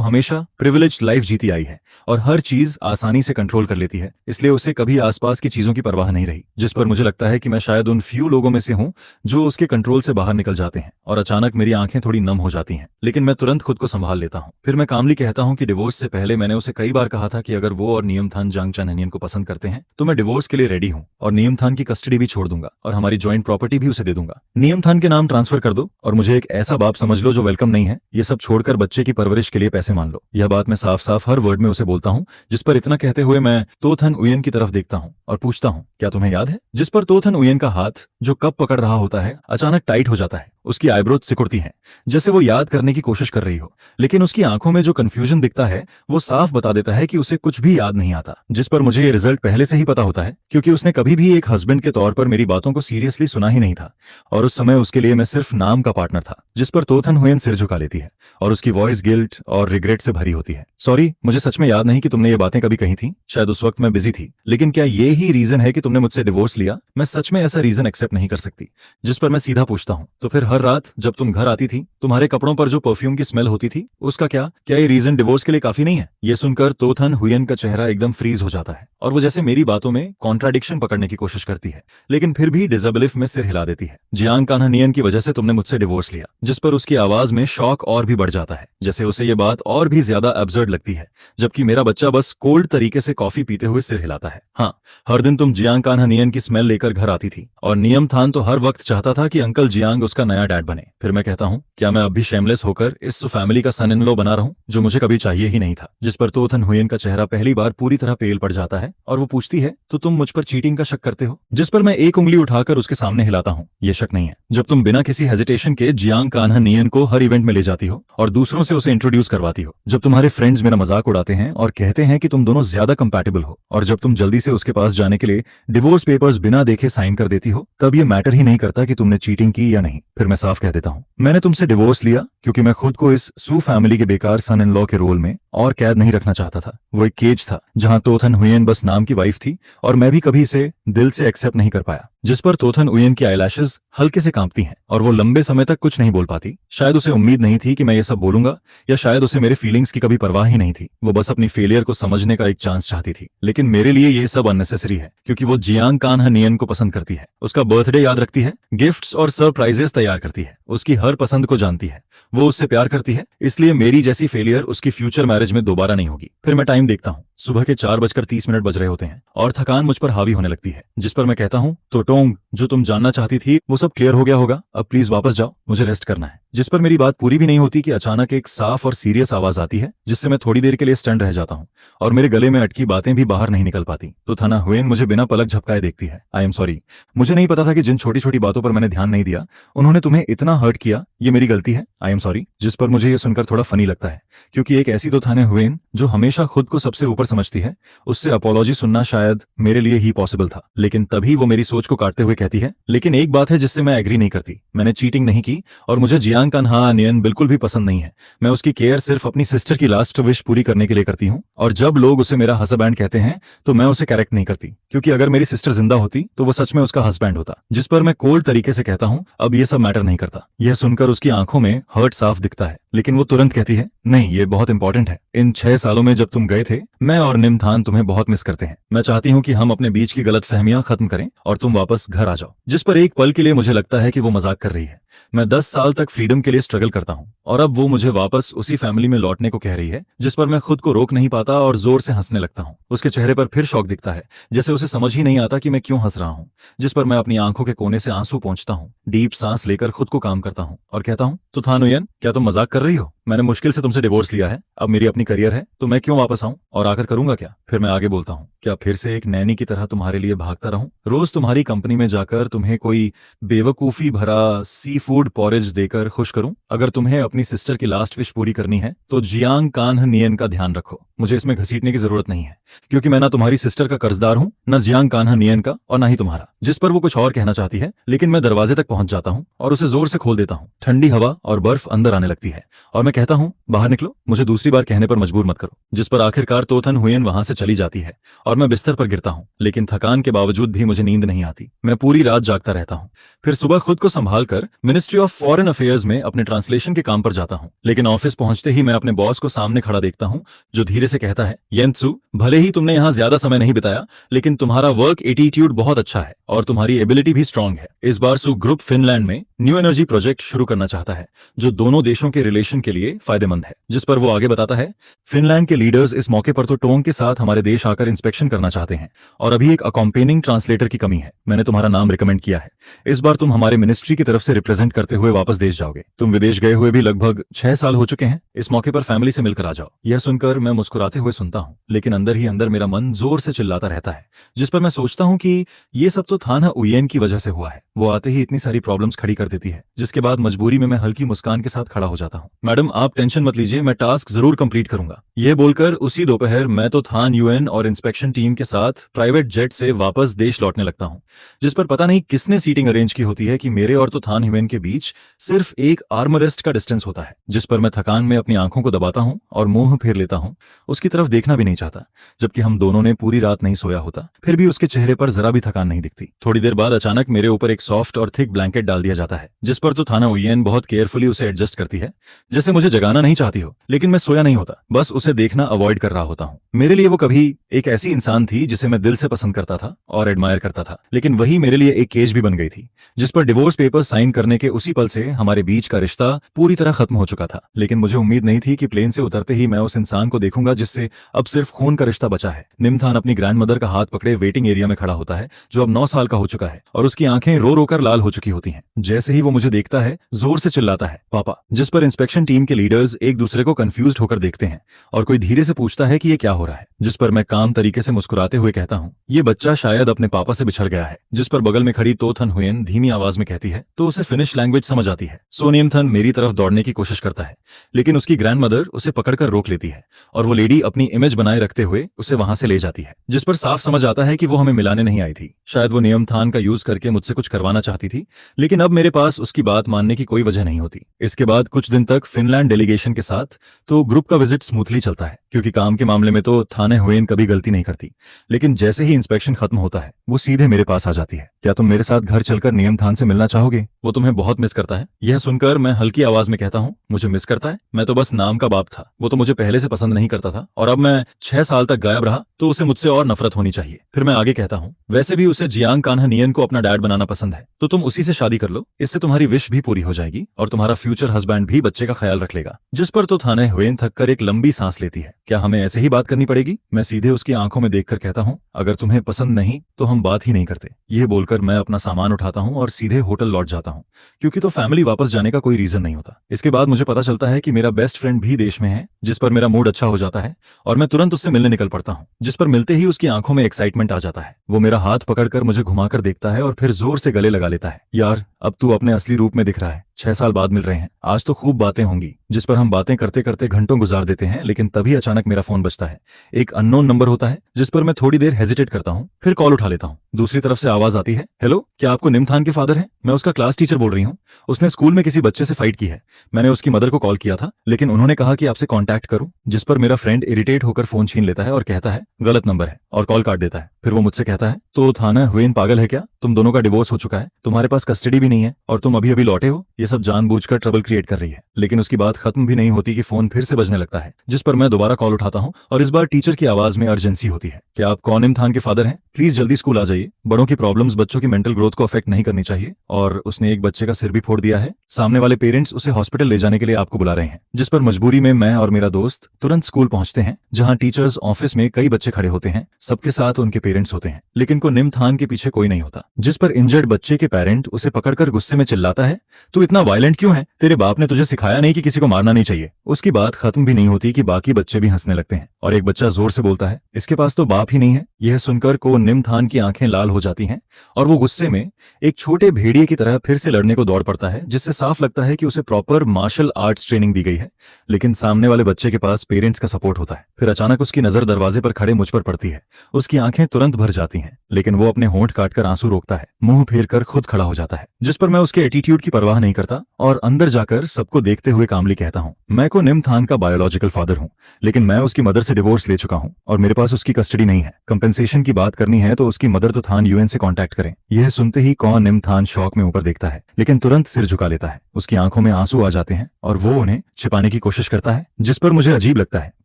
हमेशा प्रिविलेज्ड लाइफ जीती आई है और हर चीज आसानी से कंट्रोल कर लेती है, इसलिए उसे कभी आसपास की चीजों की परवाह नहीं रही। जिस पर मुझे लगता है कि मैं शायद उन फ्यू लोगों में से हूं जो उसके कंट्रोल से बाहर निकल जाते हैं और अचानक मेरी आंखें थोड़ी नम हो जाती हैं, लेकिन मैं तुरंत खुद को संभाल लेता हूं। फिर मैं कामली कहता हूं कि डिवोर्स से पहले मैंने उसे कई बार कहा था कि अगर वो और नियमथान जांगचानहनियन को पसंद करते हैं तो मैं डिवोर्स के लिए रेडी हूं और नियमथान की कस्टडी भी छोड़ दूंगा और हमारी ज्वाइंट प्रॉपर्टी भी उसे दे दूंगा। नियमथान के नाम ट्रांसफर कर दो और मुझे एक ऐसा बाप समझ लो जो वेलकम नहीं है। ये सब छोड़कर बच्चे की परवरिश के लिए पैसे मान लो। यह बात मैं साफ साफ हर वर्ड में उसे बोलता हूँ, जिस पर इतना कहते हुए मैं तोथन उयन की तरफ देखता हूँ और पूछता हूँ, क्या तुम्हें याद है। जिस पर तोथन उयन का हाथ जो कप पकड़ रहा होता है अचानक टाइट हो जाता है। उसकी आईब्रोज सिकुड़ती हैं जैसे वो याद करने की कोशिश कर रही हो, लेकिन उसकी आंखों में जो कंफ्यूजन दिखता है वो साफ बता देता है कि उसे कुछ भी याद नहीं आता। जिस पर मुझे ये रिजल्ट पहले से ही पता होता है क्योंकि उसने कभी भी एक हस्बैंड के तौर पर मेरी बातों को सीरियसली सुना ही नहीं था और उस समय उसके लिए मैं सिर्फ नाम का पार्टनर था। जिस पर तोथन हुएन सिर झुका लेती है और उसकी वॉइस गिल्ट और रिग्रेट से भरी होती है। सॉरी, मुझे सच में याद नहीं कि तुमने ये बातें कभी कही थी, शायद उस वक्त मैं बिजी थी, लेकिन क्या ये ही रीजन है कि तुमने मुझसे डिवोर्स लिया। मैं सच में ऐसा रीजन एक्सेप्ट नहीं कर सकती। जिस पर मैं सीधा पूछता हूँ, तो फिर हर रात जब तुम घर आती थी तुम्हारे कपड़ों पर जो परफ्यूम की स्मेल होती थी उसका क्या ये रीजन डिवोर्स के लिए काफी नहीं है। ये सुनकर तोथन हुएन का चेहरा एकदम फ्रीज हो जाता है और वो जैसे मेरी बातों में कॉन्ट्राडिक्शन पकड़ने की कोशिश करती है, लेकिन फिर भी डिसबिलीफ में सिर हिला देती है। जियांग कान्हानियन की वजह से तुमने मुझसे डिवोर्स लिया। जिस पर उसकी आवाज में शॉक और भी बढ़ जाता है, जैसे उसे ये बात और भी ज्यादा एब्सर्ड लगती है, जबकि मेरा बच्चा बस कोल्ड तरीके से कॉफी पीते हुए सिर हिलाता है। हाँ, हर दिन तुम जियांग कान्हानियन की स्मेल लेकर घर आती थी और नियमथान तो हर वक्त चाहता था कि अंकल जियांग उसका नया डैड बने। फिर मैं कहता हूँ, क्या मैं अब भी शेमलेस होकर इस फैमिली का सन इन लॉ बना रहूं जो मुझे कभी चाहिए ही नहीं था। जिस पर तोथन हुएन का चेहरा पहली बार पूरी तरह पेल पड़ जाता है और वो पूछती है, तो तुम मुझ पर चीटिंग का शक करते हो। जिस पर मैं एक उंगली उठाकर उसके सामने हिलाता हूँ, ये शक नहीं है। जब तुम बिना किसी हेजिटेशन के जियांग कान्हानियन को हर इवेंट में ले जाती हो और दूसरों से उसे इंट्रोड्यूस करवाती हो, जब तुम्हारे फ्रेंड्स मेरा मजाक उड़ाते हैं और कहते हैं कि तुम दोनों ज्यादा कंपैटिबल हो, और जब तुम जल्दी से उसके पास जाने के लिए डिवोर्स पेपर्स बिना देखे साइन कर देती हो, तब ये मैटर ही नहीं करता कि तुमने चीटिंग की या नहीं। फिर मैं साफ कह देता हूँ, मैंने तुमसे डिवोर्स लिया क्योंकि मैं खुद को इस सू फैमिली के बेकार सन इन लॉ के रोल में और कैद नहीं रखना चाहता था। वो एक केज था जहां तोथन हुएन बस नाम की वाइफ थी और मैं भी कभी इसे दिल से एक्सेप्ट नहीं कर पाया। जिस पर तोथन उयन की आईलैशेस हल्के से कांपती हैं और वो लंबे समय तक कुछ नहीं बोल पाती। शायद उसे उम्मीद नहीं थी कि मैं ये सब बोलूंगा, या शायद उसे मेरे फीलिंग्स की कभी परवाह ही नहीं थी। वो बस अपनी फेलियर को समझने का एक चांस चाहती थी, लेकिन मेरे लिए ये सब अननेसेसरी है क्योंकि वो जियांग कान्हानियन को पसंद करती है, उसका बर्थडे याद रखती है, गिफ्ट्स और सरप्राइजेस तैयार करती है, उसकी हर पसंद को जानती है, वो उससे प्यार करती है। इसलिए मेरी जैसी फेलियर उसकी फ्यूचर मैरिज में दोबारा नहीं होगी। फिर मैं टाइम देखता हूँ, सुबह के 4:30 बज रहे होते हैं और थकान मुझ पर हावी होने लगती है। जिस पर मैं कहता हूँ, तो टोंग, जो तुम जानना चाहती थी वो सब क्लियर हो गया होगा, अब प्लीज वापस जाओ, मुझे रेस्ट करना है। जिस पर मेरी बात पूरी भी नहीं होती कि अचानक एक साफ और सीरियस आवाज आती है, जिससे मैं थोड़ी देर के लिए स्टन रह जाता हूँ और मेरे गले में अटकी बातें भी बाहर नहीं निकल पाती। तो थाना हुएन मुझे बिना पलक झपकाए देखती है। आई एम सॉरी, मुझे नहीं पता था कि जिन छोटी छोटी बातों पर मैंने ध्यान नहीं दिया उन्होंने तुम्हें इतना हर्ट किया, ये मेरी गलती है, आई एम सॉरी। जिस पर मुझे ये सुनकर थोड़ा फनी लगता है क्योंकि एक ऐसी तो थाने हुएन जो हमेशा खुद को सबसे ऊपर ऊपर समझती है, उससे अपॉलॉजी सुनना शायद मेरे लिए ही पॉसिबल था। लेकिन तभी वो मेरी सोच को काटते हुए कहती है, लेकिन एक बात है जिससे मैं एग्री नहीं करती, मैंने चीटिंग नहीं की और मुझे जियांग कान्हा नियन बिल्कुल भी पसंद नहीं है। मैं उसकी केयर सिर्फ अपनी सिस्टर की लास्ट विश पूरी करने के लिए करती हूँ, और जब लोग उसे मेरा हस्बैंड कहते हैं तो मैं उसे करेक्ट नहीं करती, क्योंकि अगर मेरी सिस्टर जिंदा होती तो वो सच में उसका हस्बैंड होता। जिस पर मैं कोल्ड तरीके से कहता हूँ, अब ये सब मैटर नहीं करता। यह सुनकर उसकी आंखों में हर्ट साफ दिखता है, लेकिन वो तुरंत कहती है, नहीं ये बहुत इंपॉर्टेंट है। इन 6 सालों में जब तुम गए थे, मैं और निमथान तुम्हें बहुत मिस करते हैं। मैं चाहती हूँ कि हम अपने बीच की गलतफहमियां खत्म करें और तुम वापस घर आ जाओ। जिस पर एक पल के लिए मुझे लगता है कि वो मजाक कर रही है। मैं 10 साल तक फ्रीडम के लिए स्ट्रगल करता हूँ और अब वो मुझे वापस उसी फैमिली में लौटने को कह रही है। जिस पर मैं खुद को रोक नहीं पाता और जोर से हंसने लगता हूँ। उसके चेहरे पर फिर शौक दिखता है, जैसे उसे समझ ही नहीं आता कि मैं क्यों हंस रहा हूँ। जिस पर मैं अपनी आंखों के कोने से आंसू पोंछता हूँ, डीप सांस लेकर खुद को काम करता हूँ और कहता हूँ, तो था नुयन, क्या तुम मजाक कर रही हो? मैंने मुश्किल से तुमसे डिवोर्स लिया है, अब मेरी अपनी करियर है, तो मैं क्यों वापस आऊं और आकर करूंगा क्या? फिर मैं आगे बोलता हूँ, क्या फिर से एक नैनी की तरह तुम्हारे लिए भागता रहूं, रोज तुम्हारी कंपनी में जाकर तुम्हें कोई बेवकूफी भरा सी फूड पॉरेज देकर खुश करूं? अगर तुम्हें अपनी सिस्टर की लास्ट विश पूरी करनी है तो जियांग कान्ह नियन का ध्यान रखो। मुझे इसमें घसीटने की जरूरत नहीं है, क्योंकि मैं ना तुम्हारी सिस्टर का कर्जदार हूं, न जियांग कान्हा नियन का, और ना ही तुम्हारा। जिस पर वो कुछ और कहना चाहती है, लेकिन मैं दरवाजे तक पहुंच जाता हूं और उसे जोर से खोल देता हूं। ठंडी हवा और बर्फ अंदर आने लगती है और मैं कहता हूं, बाहर निकलो, मुझे दूसरी बार कहने पर मजबूर मत करो। जिस पर आखिरकार तोथन हुयन वहां से चली जाती है और मैं बिस्तर पर गिरता हूं, लेकिन थकान के बावजूद भी मुझे नींद नहीं आती। मैं पूरी रात जागता रहता हूं। फिर सुबह खुद को संभाल कर मिनिस्ट्री ऑफ फॉरेन अफेयर्स में अपने ट्रांसलेशन के काम पर जाता हूं। लेकिन ऑफिस पहुंचते ही मैं अपने बॉस को सामने खड़ा देखता हूं, जो धीरे से कहता है, येंत्सु, भले ही तुमने यहाँ ज्यादा समय नहीं बिताया, लेकिन तुम्हारा वर्क एटीट्यूड बहुत अच्छा है और तुम्हारी एबिलिटी भी स्ट्रांग है। इस बार सु ग्रुप फिनलैंड में न्यू एनर्जी प्रोजेक्ट शुरू करना चाहता है, जो दोनों देशों के रिलेशन के लिए फायदेमंद है। जिस पर वो आगे बताता है, फिनलैंड के लीडर्स इस मौके पर तो टोंग के साथ हमारे देश आकर इंस्पेक्शन करना चाहते हैं और अभी एक अकॉम्पेनिंग ट्रांसलेटर की कमी है। मैंने तुम्हारा नाम रिकमेंड किया है। इस बार तुम हमारे मिनिस्ट्री की तरफ से रिप्रेजेंट करते हुए वापस देश जाओगे। तुम विदेश गए हुए भी लगभग 6 साल हो चुके हैं। इस मौके पर फैमिली से मिलकर आ जाओ। यह सुनकर मैं मुस्कुराते हुए सुनता हूँ, लेकिन अंदर ही अंदर मेरा मन जोर से चिल्लाता रहता है। जिस पर मैं सोचता हूँ कि ये सब तो थाना उयेन की वजह से हुआ है। वो आते ही इतनी सारी प्रॉब्लम्स खड़ी कर देती है, जिसके बाद मजबूरी में मैं हल्की मुस्कान के साथ खड़ा हो जाता हूँ। मैडम, आप टेंशन मत लीजिए, मैं टास्क जरूर कंप्लीट करूंगा। यह बोलकर उसी दोपहर मैं तो थान यूएन और इंस्पेक्शन टीम के साथ प्राइवेट जेट से वापस देश लौटने लगता हूँ। जिस पर पता नहीं किसने सीटिंग अरेंज की होती है कि मेरे और तो थान यूएन के बीच सिर्फ एक आर्मरेस्ट का डिस्टेंस होता है। जिस पर मैं थकान में अपनी आंखों को दबाता हूँ और मुंह फेर लेता हूँ। उसकी तरफ देखना भी नहीं चाहता, जबकि हम दोनों ने पूरी रात नहीं सोया होता। फिर भी उसके चेहरे पर जरा भी थकान नहीं दिखती। थोड़ी देर बाद अचानक मेरे ऊपर एक सॉफ्ट और थिक ब्लैंकेट डाल दिया जाता है, जिस पर तो थाना उयेन बहुत केयरफुली उसे एडजस्ट करती है, जैसे मुझे जगाना नहीं चाहती हो। लेकिन मैं सोया नहीं होता, बस उसे देखना अवॉइड कर रहा होता हूँ। मेरे लिए वो कभी एक ऐसी इंसान थी जिसे मैं दिल से पसंद करता था और एडमायर करता था, लेकिन वही मेरे लिए एक केज भी बन गई थी, जिस पर डिवोर्स पेपर साइन करने के उसी पल से हमारे बीच का रिश्ता पूरी तरह खत्म हो चुका था। लेकिन मुझे उम्मीद नहीं थी कि प्लेन से उतरते ही मैं उस इंसान को देखूंगा जिससे अब सिर्फ खून का रिश्ता बचा है। निमथान अपनी ग्रैंडमदर का हाथ पकड़े वेटिंग एरिया में खड़ा होता है, जो अब 9 साल का हो चुका है, और उसकी आंखें रो रो कर लाल हो चुकी होती हैं। जैसे ही वो मुझे देखता है, जोर से चिल्लाता है, पापा। जिस पर इंस्पेक्शन टीम के लीडर्स एक दूसरे को कंफ्यूज्ड होकर देखते हैं और कोई धीरे से पूछता है कि ये क्या हो रहा है। जिस पर मैं काम तरीके से मुस्कुराते हुए कहता हूँ, ये बच्चा शायद अपने पापा से बिछड़ गया है। जिस पर बगल में खड़ी तोथन हुयेन धीमी आवाज में कहती है, तो उसे फिनिश लैंग्वेज समझ आती है। सो निमथन मेरी तरफ दौड़ने की कोशिश करता है, लेकिन उसकी ग्रैंडमदर उसे पकड़कर रोक लेती है और वो लेडी अपनी इमेज बनाए रखते हुए उसे वहां से ले जाती है। जिस पर साफ समझ आता है कि वो हमें मिलाने नहीं आई थी। शायद वो नियमथान का यूज करके मुझसे कुछ करवाना चाहती थी, लेकिन अब मेरे पास उसकी बात मानने की कोई वजह नहीं होती। इसके बाद कुछ दिन तक फिनलैंड डेलीगेशन के साथ तो ग्रुप का विजिट स्मूथली चलता है, क्योंकि काम के मामले में तो थाने हुयेन कभी गलती नहीं करती। लेकिन जैसे ही इंस्पेक्शन खत्म होता है, वो सीधे मेरे पास आ जाती है। क्या तुम मेरे साथ घर चलकर नियमथान से मिलना चाहोगे? वो तुम्हें बहुत मिस करता है। यह सुनकर मैं हल्की आवाज में कहता हूँ, मुझे मिस करता है? मैं तो बस नाम का बाप था। वो तो मुझे पहले से पसंद नहीं करता था, और अब मैं 6 साल तक गायब रहा तो उसे मुझसे और नफरत होनी चाहिए। फिर मैं आगे कहता हूँ, वैसे भी उसे जियांग कान्हा नियन को अपना डैड बनाना पसंद है, तो तुम उसी से शादी कर लो। इससे तुम्हारी विश भी पूरी हो जाएगी और तुम्हारा फ्यूचर हस्बैंड भी बच्चे का ख्याल रख लेगा। जिस पर तो थाने हुयेन थककर एक लंबी सांस लेती है। क्या हमें ऐसे ही बात करनी पड़ेगी? मैं सीधे उसकी आंखों में देखकर कहता हूँ, अगर तुम्हें पसंद नहीं तो हम बात ही नहीं करते। यह बोलकर मैं अपना सामान उठाता हूँ और सीधे होटल लौट जाता हूँ, क्योंकि तो फैमिली वापस जाने का कोई रीजन नहीं होता। इसके बाद मुझे पता चलता है कि मेरा बेस्ट फ्रेंड भी देश में है, जिस पर मेरा मूड अच्छा हो जाता है और मैं तुरंत उससे मिलने निकल पड़ता हूँ। जिस पर मिलते ही उसकी आंखों में एक्साइटमेंट आ जाता है। वो मेरा हाथ पकड़कर मुझे घुमाकर देखता है और फिर जोर से गले लगा लेता है। यार, अब तू अपने असली रूप में दिख रहा है। 6 साल बाद मिल रहे हैं, आज तो खूब बातें होंगी। जिस पर हम बातें करते करते घंटों गुजार देते हैं, लेकिन तभी अचानक मेरा फोन बजता है। एक अननोन नंबर होता है जिस पर मैं थोड़ी देर हेजिटेट करता हूँ, फिर कॉल उठा लेता हूँ। दूसरी तरफ से आवाज आती है, हेलो, क्या आपको निमथान के फादर हैं? मैं उसका क्लास टीचर बोल रही हूँ। उसने स्कूल में किसी बच्चे से फाइट की है। मैंने उसकी मदर को कॉल किया था, लेकिन उन्होंने कहा कि आपसे कांटेक्ट करूं। जिस पर मेरा फ्रेंड इरिटेट होकर फोन छीन लेता है और कहता है गलत नंबर है, और कॉल काट देता है। फिर वो मुझसे कहता है, तो थाना हुएन पागल है क्या? तुम दोनों का डिवोर्स हो चुका है, तुम्हारे पास कस्टडी भी नहीं है, और तुम अभी अभी लौटे हो। ये सब जानबूझकर ट्रबल क्रिएट कर रही है। लेकिन उसकी बात खत्म भी नहीं होती कि फोन फिर से बजने लगता है, जिस पर मैं दोबारा कॉल उठाता हूँ, और इस बार टीचर की आवाज में अर्जेंसी होती है। क्या आप कौन इमथान के फादर हैं? प्लीज जल्दी स्कूल आ जाइए। बड़ों की प्रॉब्लम्स बच्चों की मेंटल ग्रोथ को अफेक्ट नहीं करनी चाहिए, और उसने एक बच्चे का सिर भी फोड़ दिया है। सामने वाले पेरेंट्स उसे हॉस्पिटल ले जाने के लिए आपको बुला रहे हैं। जिस पर मजबूरी में मैं और मेरा दोस्त तुरंत स्कूल पहुंचते हैं, जहां टीचर्स ऑफिस में कई बच्चे खड़े होते हैं। सबके साथ उनके पेरेंट्स होते हैं, लेकिन को निमथान के पीछे कोई नहीं होता। जिस पर इंजर्ड बच्चे के पेरेंट उसे पकड़कर गुस्से में चिल्लाता है, तू इतना वायलेंट क्यों है? तेरे बाप ने तुझे सिखाया नहीं कि किसी को मारना नहीं चाहिए। उसकी बात खत्म भी नहीं होती कि बाकी बच्चे भी हंसने लगते हैं, और एक बच्चा जोर से बोलता है, इसके पास तो बाप ही नहीं है। यह सुनकर को निमथान की आंखें लाल हो जाती हैं, और वो गुस्से में एक छोटे भेड़िए की तरह फिर से लड़ने को दौड़ पड़ता है, जिससे साफ लगता है कि उसे प्रॉपर मार्शल आर्ट्स ट्रेनिंग दी गई है। लेकिन सामने वाले बच्चे के पास पेरेंट्स का सपोर्ट होता है। फिर अचानक उसकी नजर दरवाजे पर खड़े मुझ पर पड़ती है। उसकी आंखें तुरंत भर जाती हैं, लेकिन वो अपने होंठ काटकर आंसू रोकता है, मुंह फेर कर खुद खड़ा हो जाता है। जिस पर मैं उसके एटीट्यूड की परवाह नहीं करता, और अंदर जाकर सबको देखते हुए कामली कहता हूँ, मैं को निमथान का बायोलॉजिकल फादर हूँ, लेकिन मैं उसकी मदर से डिवोर्स ले चुका हूँ, और मेरे पास उसकी कस्टडी नहीं है। कंपेंसेशन की बात करनी है तो उसकी मदर तो थान यूएन से कांटेक्ट करें। यह सुनते ही कौन निमथान शौक में ऊपर देखता है, लेकिन तुरंत सिर झुका लेता है। उसकी आंखों में आंसू आ जाते हैं, और वो उन्हें छिपाने की कोशिश करता है। जिस पर मुझे अजीब लगता है,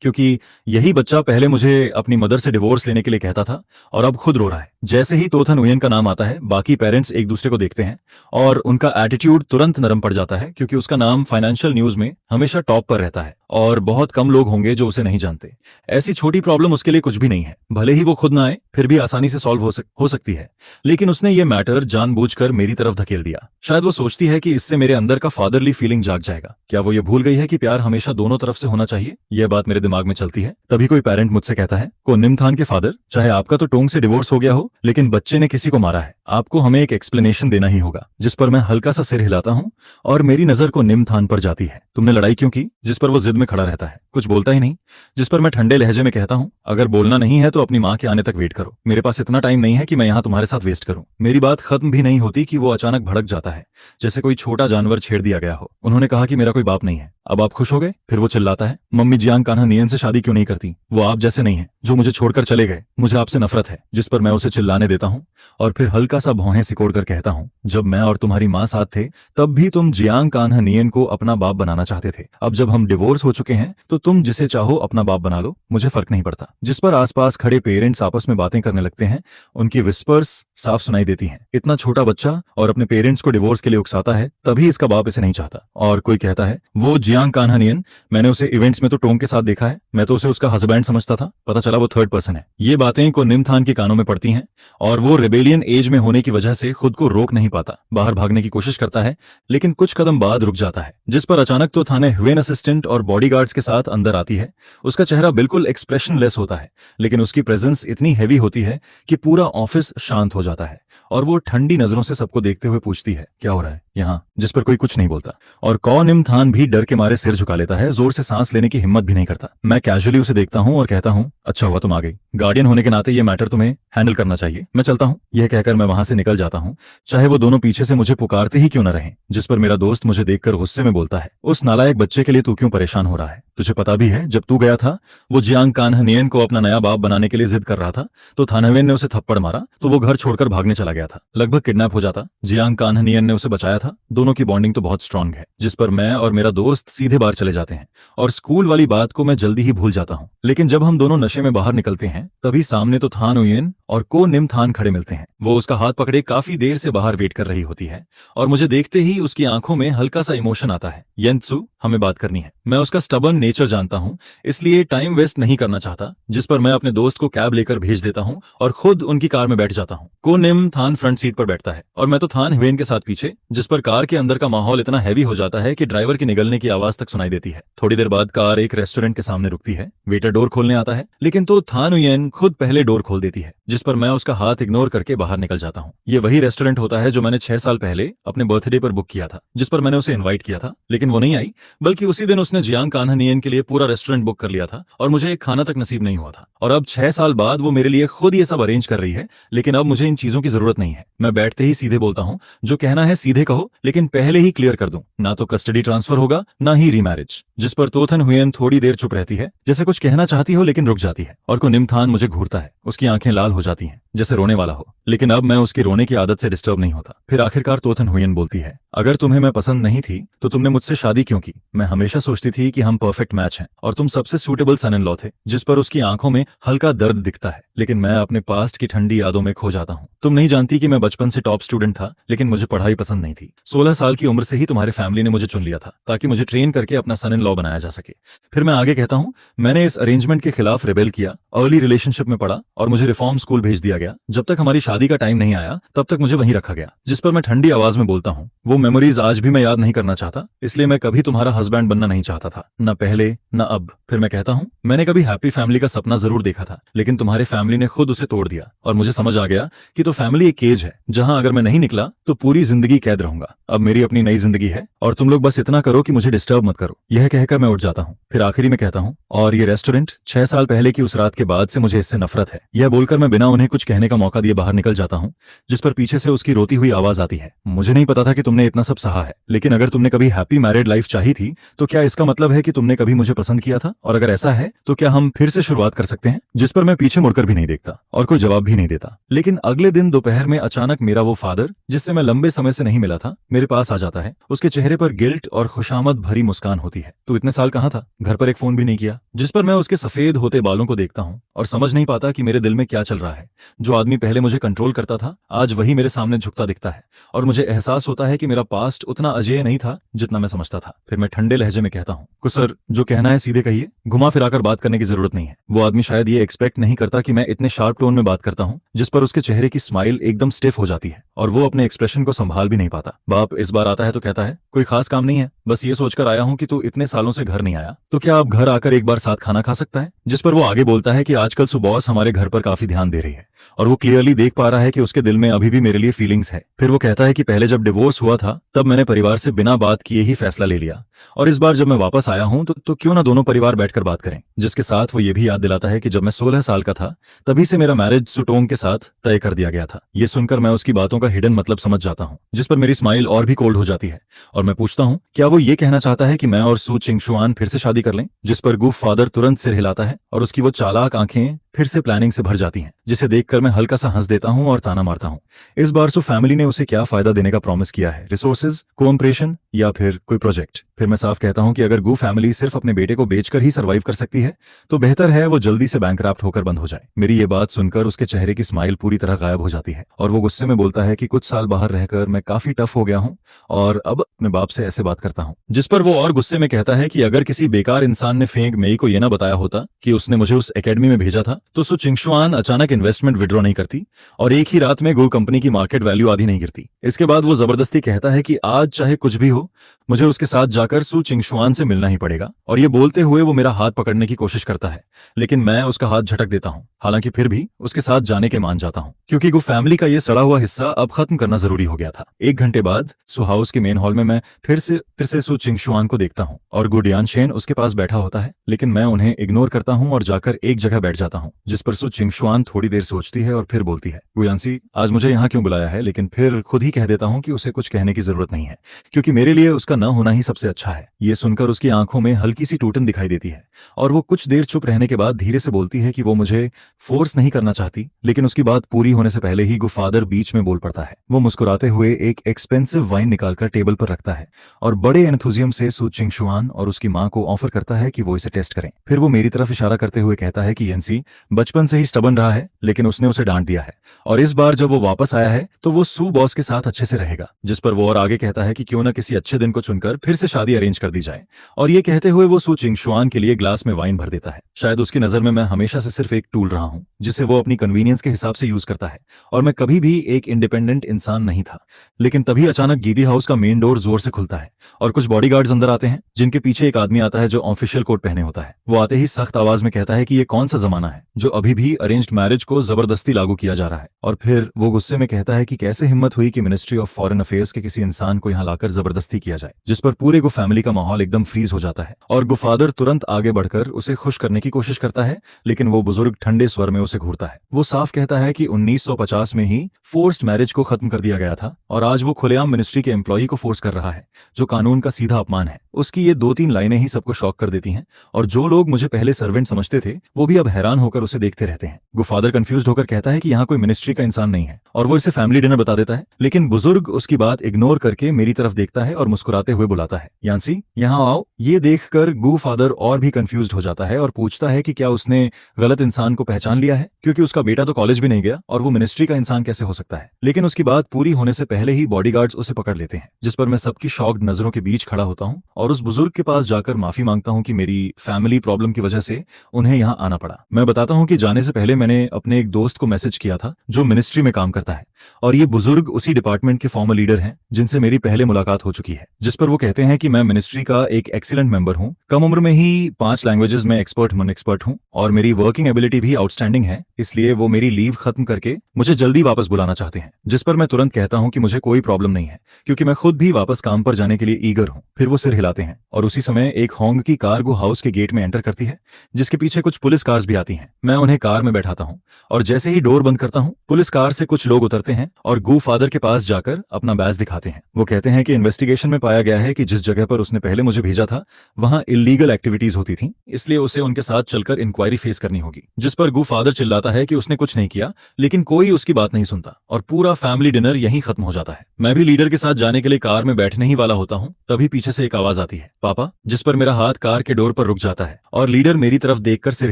क्योंकि यही बच्चा पहले मुझे अपनी मदर से डिवोर्स लेने के लिए कहता था, और अब खुद रो रहा है। जैसे ही तोथन उयन का नाम आता है, बाकी पेरेंट्स एक दूसरे को देखते हैं, और उनका एटीट्यूड तुरंत नरम पड़ जाता है, क्योंकि उसका नाम फाइनेंशियल न्यूज में हमेशा टॉप पर रहता है, और बहुत कम लोग होंगे जो उसे नहीं जानते। ऐसी छोटी प्रॉब्लम उसके लिए कुछ भी नहीं है, भले ही वो खुद ना आए, फिर भी आसानी से सॉल्व हो सकती है। लेकिन उसने ये मैटर जानबूझकर मेरी तरफ धकेल दिया। शायद वो सोचती है कि इससे मेरे अंदर का फादरली फीलिंग जाग जाएगा। क्या वो ये भूल गई है कि प्यार हमेशा दोनों तरफ से होना चाहिए? यह बात मेरे दिमाग में चलती है। तभी कोई पेरेंट मुझसे कहता है, को निमथान के फादर, चाहे आपका तो टोंग से डिवोर्स हो गया हो, लेकिन बच्चे ने किसी को मारा है, आपको हमें एक एक्सप्लेनेशन देना ही होगा। जिस पर मैं हल्का सा सिर हिलाता हूँ, और मेरी नजर को निमथान पर जाती है। तुमने लड़ाई क्यों की? जिस पर वो जिद में खड़ा रहता है, कुछ बोलता ही नहीं। जिस पर मैं ठंडे लहजे में कहता हूँ, अगर बोलना नहीं है तो अपनी माँ के आने तक वेट करो। मेरे पास इतना टाइम नहीं है कि मैं यहाँ तुम्हारे साथ वेस्ट करूँ। मेरी बात खत्म भी नहीं होती कि वो अचानक भड़क जाता है, जैसे कोई छोटा जानवर छेड़ दिया गया हो। उन्होंने कहा कि मेरा कोई बाप नहीं है, अब आप खुश हो गए? फिर वो चिल्लाता है, मम्मी जियांग कान्हा नियन से शादी क्यों नहीं करती? वो आप जैसे नहीं है जो मुझे छोड़कर चले गए। मुझे आपसे नफरत है। जिस पर मैं उसे चिल्लाने देता हूँ, और फिर हल्का सा भौहें सिकोड़कर कहता हूँ, जब मैं और तुम्हारी माँ साथ थे, तब भी तुम जियांग कान्हा नियन को अपना बाप बनाना चाहते थे। अब जब हम डिवोर्स हो चुके हैं, तो तुम जिसे चाहो अपना बाप बना लो, मुझे फर्क नहीं पड़ता। जिस पर आसपास खड़े पेरेंट्स आपस में बातें करने लगते हैं। उनकी विस्पर्स साफ सुनाई देती हैं। इतना छोटा बच्चा और अपने पेरेंट्स को डिवोर्स के लिए उकसाता है, तभी इसका बाप इसे नहीं चाहता। और कोई कहता है, वो जियांग कान्हा नियन, मैंने उसे इवेंट्स में तो टोंग के साथ देखा है, मैं तो उसे उसका हस्बैंड समझता था, पता चला वो थर्ड पर्सन है। ये बातें को निमथान के कानों में पड़ती हैं, और वो रेबेलियन एज में होने की वजह से खुद को रोक नहीं पाता। बाहर भागने की कोशिश करता है, लेकिन कुछ कदम बाद रुक जाता है। जिस पर अचानक तो थाने ह्वेन असिस्टेंट और बॉडीगार्ड्स के साथ अंदर आती है। उसका चेहरा बिल्कुल एक्सप्रेशनलेस होता है, लेकिन उसकी प्रेजेंस इतनी हैवी होती है कि पूरा ऑफिस शांत हो जाता है, और वो ठंडी नजरों से सबको देखते हुए पूछती है, क्या हो रहा है यहाँ? जिस पर कोई कुछ नहीं बोलता, और कौ निमथान भी डर के मारे सिर झुका लेता है, जोर से सांस लेने की हिम्मत भी नहीं करता। मैं कैजुअली उसे देखता हूँ और कहता हूँ, अच्छा हुआ तुम आ गई। गार्डियन होने के नाते ये मैटर तुम्हें हैंडल करना चाहिए, मैं चलता हूँ। यह कहकर मैं वहां से निकल जाता हूँ, चाहे वो दोनों पीछे से मुझे पुकारते ही क्यों न रहें। जिस पर मेरा दोस्त मुझे देखकर गुस्से में बोलता है, उस नालायक बच्चे के लिए तू क्यों परेशान हो रहा है? तुझे पता भी है, जब तू गया था, वो जियांग कान्हा नियन को अपना नया बाप बनाने के लिए जिद कर रहा था, तो थानवेन ने उसे थप्पड़ मारा, तो वो घर छोड़कर भागने चला गया था, लगभग किडनैप हो जाता। जियांग कान्हा नियन ने उसे बचाया था। दोनों की बॉन्डिंग तो बहुत स्ट्रांग है। जिस पर मैं और मेरा दोस्त सीधे बाहर चले जाते हैं, और स्कूल वाली बात को मैं जल्दी ही भूल जाता हूँ। लेकिन जब हम दोनों नशे में बाहर निकलते हैं, तभी सामने तो थान उयन और को निमथान खड़े मिलते हैं। वो उसका हाथ पकड़े काफी देर से बाहर वेट कर रही होती है, और मुझे देखते ही उसकी आंखों में हल्का सा इमोशन आता है। येंत्सु, हमें बात करनी है। मैं उसका स्टबर्न नेचर जानता हूँ, इसलिए टाइम वेस्ट नहीं करना चाहता। जिस पर मैं अपने दोस्त को कैब लेकर भेज देता हूँ, और खुद उनकी कार में बैठ जाता हूँ। को निम थान फ्रंट सीट पर बैठता है, और मैं तो थान ह्वेन के साथ पीछे। जिस पर कार के अंदर का माहौल इतना हैवी हो जाता है कि ड्राइवर की निगलने की आवाज तक सुनाई देती है। थोड़ी देर बाद कार एक रेस्टोरेंट के सामने रुकती है। वेटर डोर खोलने आता है, लेकिन तो थान हुयेन खुद पहले डोर खोल देती है, जिस पर मैं उसका हाथ इग्नोर करके बाहर निकल जाता हूँ। ये वही रेस्टोरेंट होता है जो मैंने 6 साल पहले अपने बर्थडे पर बुक किया था, जिस पर मैंने उसे इनवाइट किया था, लेकिन वो नहीं आई। बल्कि उसी दिन उसने जियांग कान्हानियन के लिए पूरा रेस्टोरेंट बुक कर लिया था और मुझे एक खाना तक नसीब नहीं हुआ था। और अब 6 साल बाद वो मेरे लिए खुद ये सब अरेंज कर रही है, लेकिन अब मुझे इन चीजों की जरूरत नहीं है। मैं बैठते ही सीधे बोलता हूँ, जो कहना है सीधे कहो, लेकिन पहले ही क्लियर कर दूं, ना तो कस्टडी ट्रांसफर होगा, ना ही रीमैरिज। जिस पर तोथन हुयेन थोड़ी देर चुप रहती है, जैसे कुछ कहना चाहती हो लेकिन रुक जाती है। और को निमथान मुझे घूरता है, उसकी आंखें लाल हो जाती हैं, जैसे रोने वाला हो, लेकिन अब मैं उसकी रोने की आदत से डिस्टर्ब नहीं होता। फिर आखिरकार तोथन हुयेन बोलती है, अगर तुम्हें मैं पसंद नहीं थी तो तुमने मुझसे शादी क्यों की? मैं हमेशा सोचती थी कि हम परफेक्ट मैच हैं और तुम सबसे सूटेबल सन इन लॉ थे। जिस पर उसकी आंखों में हल्का दर्द दिखता है, लेकिन मैं अपने पास्ट की ठंडी यादों में खो जाता हूँ। तुम नहीं जानती कि मैं बचपन से टॉप स्टूडेंट था, लेकिन मुझे पढ़ाई पसंद नहीं थी। 16 साल की उम्र से ही तुम्हारे फैमिली ने मुझे चुन लिया था ताकि मुझे ट्रेन करके अपना सन इन लॉ बनाया जा सके। फिर मैं आगे कहता हूँ, मैंने इस अरेंजमेंट के खिलाफ रिबेल किया, अर्ली रिलेशनशिप में पड़ा और मुझे रिफॉर्म स्कूल भेज दिया गया। जब तक हमारी शादी का टाइम नहीं आया तब तक मुझे वहीं रखा गया। जिस पर मैं ठंडी आवाज में बोलता हूँ, वो मेमोरीज आज भी मैं याद नहीं करना चाहता, इसलिए मैं कभी तुम्हारा हस्बैंड बनना नहीं चाहता था, न पहले न अब। फिर मैं कहता हूँ, मैंने कभी हैप्पी फैमिली का सपना जरूर देखा था, लेकिन तुम्हारे फैमिली ने खुद उसे तोड़ दिया और मुझे समझ आ गया कि तो फैमिली एक केज है जहां अगर मैं नहीं निकला तो पूरी जिंदगी कैद रहूंगा। अब मेरी अपनी नई जिंदगी है और तुम लोग बस इतना करो कि मुझे डिस्टर्ब मत करो। यह कहकर मैं उठ जाता हूँ। फिर आखिरी में कहता हूँ, और ये रेस्टोरेंट 6 साल पहले की उस रात के बाद से मुझे इससे नफरत है। यह बोलकर मैं बिना उन्हें कुछ कहने का मौका दिए बाहर निकल जाता हूँ, जिस पर पीछे से उसकी रोती हुई आवाज आती है, मुझे नहीं पता था कि तुमने इतना सब सहा है, लेकिन अगर तुमने कभी हैप्पी मैरिड लाइफ चाही थी तो क्या इसका मतलब है कि तुमने कभी मुझे पसंद किया था? और अगर ऐसा है तो क्या हम फिर से शुरुआत कर सकते हैं? जिस पर मैं पीछे मुड़कर भी नहीं देखता और कोई जवाब भी नहीं देता। लेकिन अगले दिन दोपहर में अचानक मेरा वो फादर, जिससे मैं लंबे समय से नहीं मिला था, मेरे पास आ जाता है। उसके चेहरे पर गिल्ट और खुशामद भरी मुस्कान होती है। तू इतने साल कहाँ था? घर पर एक फोन भी नहीं किया। जिस पर मैं उसके सफेद होते बालों को देखता हूँ और समझ नहीं पाता कि मेरे दिल में क्या चल रहा है। जो आदमी पहले मुझे कंट्रोल करता था आज वही मेरे सामने झुकता दिखता है और मुझे एहसास होता है कि मेरा पास्ट उतना अजेय नहीं था जितना मैं समझता था। फिर मैं ठंडे लहजे में कहता हूँ, कुछ सर, जो कहना है सीधे कहिए, घुमा फिराकर बात करने की जरूरत नहीं है। वो आदमी शायद ये एक्सपेक्ट नहीं करता कि मैं इतने शार्प टोन में बात करता हूँ, जिस पर उसके चेहरे की स्माइल एकदम स्टिफ हो जाती है और वो अपने एक्सप्रेशन को संभाल भी नहीं पाता। बाप इस बार आता है तो कहता है, कोई खास काम नहीं है, बस ये सोचकर आया हूँ कि तू इतने सालों से घर नहीं आया, तो क्या अब घर आकर एक बार साथ खाना खा सकता है? जिस पर वो आगे बोलता है कि आजकल सुबॉस हमारे घर पर काफी ध्यान दे रही है और वो क्लियरली देख पा रहा है कि उसके दिल में अभी भी मेरे लिए फीलिंग्स है। फिर वो कहता है कि पहले जब डिवोर्स हुआ था तब मैंने परिवार से बिना बात किए ही फैसला ले लिया और इस बार जब मैं वापस आया हूं तो क्यों ना दोनों परिवार बैठकर बात करें। जिसके साथ वो ये भी याद दिलाता है कि जब मैं 16 साल का था तभी से मेरा मैरिज सुटोंग के साथ तय कर दिया गया था। ये सुनकर मैं उसकी बातों का हिडन मतलब समझ जाता हूँ, जिस पर मेरी स्माइल और भी कोल्ड हो जाती है और मैं पूछता हूँ, क्या वो ये कहना चाहता है कि मैं और सू चिंगशुआन फिर से शादी कर लें? जिस पर गूफ फादर तुरंत सिर हिलाता है और उसकी वो चालाक आंखें फिर से प्लानिंग से भर जाती हैं, जिसे देखकर मैं हल्का सा हंस देता हूं और ताना मारता हूं। इस बार सो फैमिली ने उसे क्या फायदा देने का प्रॉमिस किया है? रिसोर्सेज, कोऑपरेशन या फिर कोई प्रोजेक्ट? फिर मैं साफ कहता हूं कि अगर गू फैमिली सिर्फ अपने बेटे को बेचकर ही सर्वाइव कर सकती है तो बेहतर है वो जल्दी से बैंकरप्ट होकर बंद हो जाए। मेरी ये बात सुनकर उसके चेहरे की स्माइल पूरी तरह गायब हो जाती है और वो गुस्से में बोलता है कि कुछ साल बाहर रहकर मैं काफी टफ हो गया हूं और अब अपने बाप से ऐसे बात करता हूं। जिस पर वो और गुस्से में कहता है कि अगर किसी बेकार इंसान ने फेंग मेई को ये ना बताया होता कि उसने मुझे उस एकेडमी में भेजा था तो सो चिंगशुआन अचानक इन्वेस्टमेंट विड्रॉ नहीं करती और एक ही रात में गो कंपनी की मार्केट वैल्यू आधी नहीं गिरती। इसके बाद वो जबरदस्ती कहता है कि आज चाहे कुछ भी हो मुझे उसके साथ जाकर सू चिंगशुआन से मिलना ही पड़ेगा और ये बोलते हुए वो मेरा हाथ पकड़ने की कोशिश करता है, लेकिन मैं उसका हाथ झटक देता हूँ। हालांकि फिर भी उसके साथ जाने के मान जाता हूँ क्योंकि गो फैमिली का ये सड़ा हुआ हिस्सा अब खत्म करना जरूरी हो गया था। 1 घंटे बाद सू हाउस के मेन हॉल में मैं फिर से सू चिंगशुआन को देखता हूँ और गो डियानशेन उसके पास बैठा होता है, लेकिन मैं उन्हें इग्नोर करता हूँ और जाकर एक जगह बैठ जाता हूँ। जिस पर सू चिंगशुआन थोड़ी देर सोचती है और फिर बोलती है, गुयांसी आज मुझे यहाँ क्यों बुलाया है? लेकिन फिर खुद ही कह देता हूँ कि उसे कुछ कहने की जरूरत नहीं है क्योंकि मेरे लिए उसका न होना ही सबसे अच्छा है। ये सुनकर उसकी आंखों में हल्की सी टूटन दिखाई देती है और वो कुछ देर चुप रहने के बाद धीरे से बोलती है कि वो मुझे फोर्स नहीं करना चाहती, लेकिन उसकी बात पूरी होने से पहले ही गुफादर बीच में बोल पड़ता है। वो मुस्कुराते हुए एक एक्सपेंसिव वाइन निकालकर टेबल पर रखता है और बड़े एंथुजियम से सू चिंगशुआन और उसकी मां को ऑफर करता है कि वो इसे टेस्ट करें। फिर वो मेरी तरफ इशारा करते हुए कहता है कि यंसी बचपन से ही स्टबन रहा है, लेकिन उसने उसे डांट दिया है। और इस बार जब वो वापस आया है तो वो सू बॉस के साथ अच्छे से रहेगा। जिस पर वो और आगे कहता है कि क्यों ना किसी अच्छे दिन को चुनकर फिर से शादी अरेंज कर दी जाए। और ये कहते हुए वो सू चिंगशुआन के लिए ग्लास में वाइन भर देता है। शायद उसकी नजर में मैं हमेशा से सिर्फ एक टूल रहा हूं जिसे वो अपनी कन्वीनियंस के हिसाब से यूज करता है, और मैं कभी भी एक इंडिपेंडेंट इंसान नहीं था। लेकिन तभी अचानक गीदी हाउस का मेन डोर जोर से खुलता है और कुछ बॉडीगार्ड्स अंदर आते हैं, जिनके पीछे एक आदमी आता है जो ऑफिशियल कोट पहने होता है। वो आते ही सख्त आवाज में कहता है कि ये कौन सा जमाना है जो अभी भी अरेंज्ड मैरिज को जबरदस्ती लागू किया जा रहा है। और फिर वो गुस्से में कहता है कि कैसे हिम्मत हुई कि मिनिस्ट्री ऑफ फॉरेन अफेयर्स के किसी इंसान को यहाँ लाकर जबरदस्ती किया जाए। जिस पर पूरे गो फैमिली का माहौल एकदम फ्रीज हो जाता है और गुफादर तुरंत आगे बढ़कर उसे खुश करने की कोशिश करता है, लेकिन वो बुजुर्ग ठंडे स्वर में उसे घूरता है। वो साफ कहता है कि 1950 में ही फोर्स्ड मैरिज को खत्म कर दिया गया था और आज वो खुलेआम मिनिस्ट्री के एम्प्लॉई को फोर्स कर रहा है, जो कानून का सीधा अपमान है। उसकी ये 2-3 लाइनें ही सबको शॉक कर देती हैं और जो लोग मुझे पहले सर्वेंट समझते थे वो भी अब हैरान होकर उसे देखते रहते हैं। गुफादर कंफ्यूज्ड होकर कहता है कि यहाँ कोई मिनिस्ट्री का इंसान नहीं है और वो इसे फैमिली डिनर बता देता है, लेकिन बुजुर्ग उसकी बात इग्नोर करके मेरी तरफ देखता है और मुस्कुराते हुए बुलाता है, यांसी यहाँ आओ। ये देखकर गुफादर और भी कंफ्यूज्ड हो जाता है और पूछता है कि क्या उसने गलत इंसान को पहचान लिया है, क्योंकि उसका बेटा तो कॉलेज भी नहीं गया और वो मिनिस्ट्री का इंसान कैसे हो सकता है। लेकिन उसकी बात पूरी होने से पहले ही बॉडीगार्ड्स उसे पकड़ लेते हैं, जिस पर मैं सबकी शॉक्ड नजरों के बीच खड़ा होता हूँ और उस बुजुर्ग के पास जाकर माफी मांगता हूँ कि मेरी फैमिली प्रॉब्लम की वजह से उन्हें यहाँ आना पड़ा। मैं बताता हूँ कि जाने से पहले मैंने अपने एक दोस्त को मैसेज किया था जो मिनिस्ट्री में काम करता है, और ये बुजुर्ग उसी डिपार्टमेंट के फॉर्मर लीडर हैं जिनसे मेरी पहले मुलाकात हो चुकी है। जिस पर वो कहते हैं कि मैं मिनिस्ट्री का एक एक्सीलेंट मेंबर हूँ, कम उम्र में ही 5 लैंग्वेजेस में एक्सपर्ट हूँ और मेरी वर्किंग एबिलिटी भी आउटस्टैंडिंग है, इसलिए वो मेरी लीव खत्म करके मुझे जल्दी वापस बुलाना चाहते हैं। जिस पर मैं तुरंत कहता हूँ कि मुझे कोई प्रॉब्लम नहीं है, क्योंकि मैं खुद भी वापस काम पर जाने के लिए ईगर हूँ। फिर वो सिर हिलाते हैं और उसी समय एक होंग की कार गो हाउस के गेट में एंटर करती है, जिसके पीछे कुछ पुलिस कार्स भी आती हैं। मैं उन्हें कार में बैठाता हूँ और जैसे ही डोर बंद करता हूँ पुलिस कार से कुछ लोग उतरते हैं और गू फादर के पास जाकर अपना बैज दिखाते हैं। वो कहते हैं कि इन्वेस्टिगेशन में पाया गया है कि जिस जगह पर उसने पहले मुझे भेजा था वहां इलीगल एक्टिविटीज होती थी, इसलिए उसे उनके साथ चलकर इंक्वायरी फेस करनी होगी। जिस पर गू फादर चिल्लाता है कि उसने कुछ नहीं किया, लेकिन कोई उसकी बात नहीं सुनता और पूरा फैमिली डिनर यहीं खत्म हो जाता है। मैं भी लीडर के साथ जाने के लिए कार में बैठने ही वाला होता हूँ, तभी पीछे से एक आवाज आती है, पापा। जिस पर मेरा हाथ कार के डोर पर रुक जाता है और लीडर मेरी तरफ देखकर सिर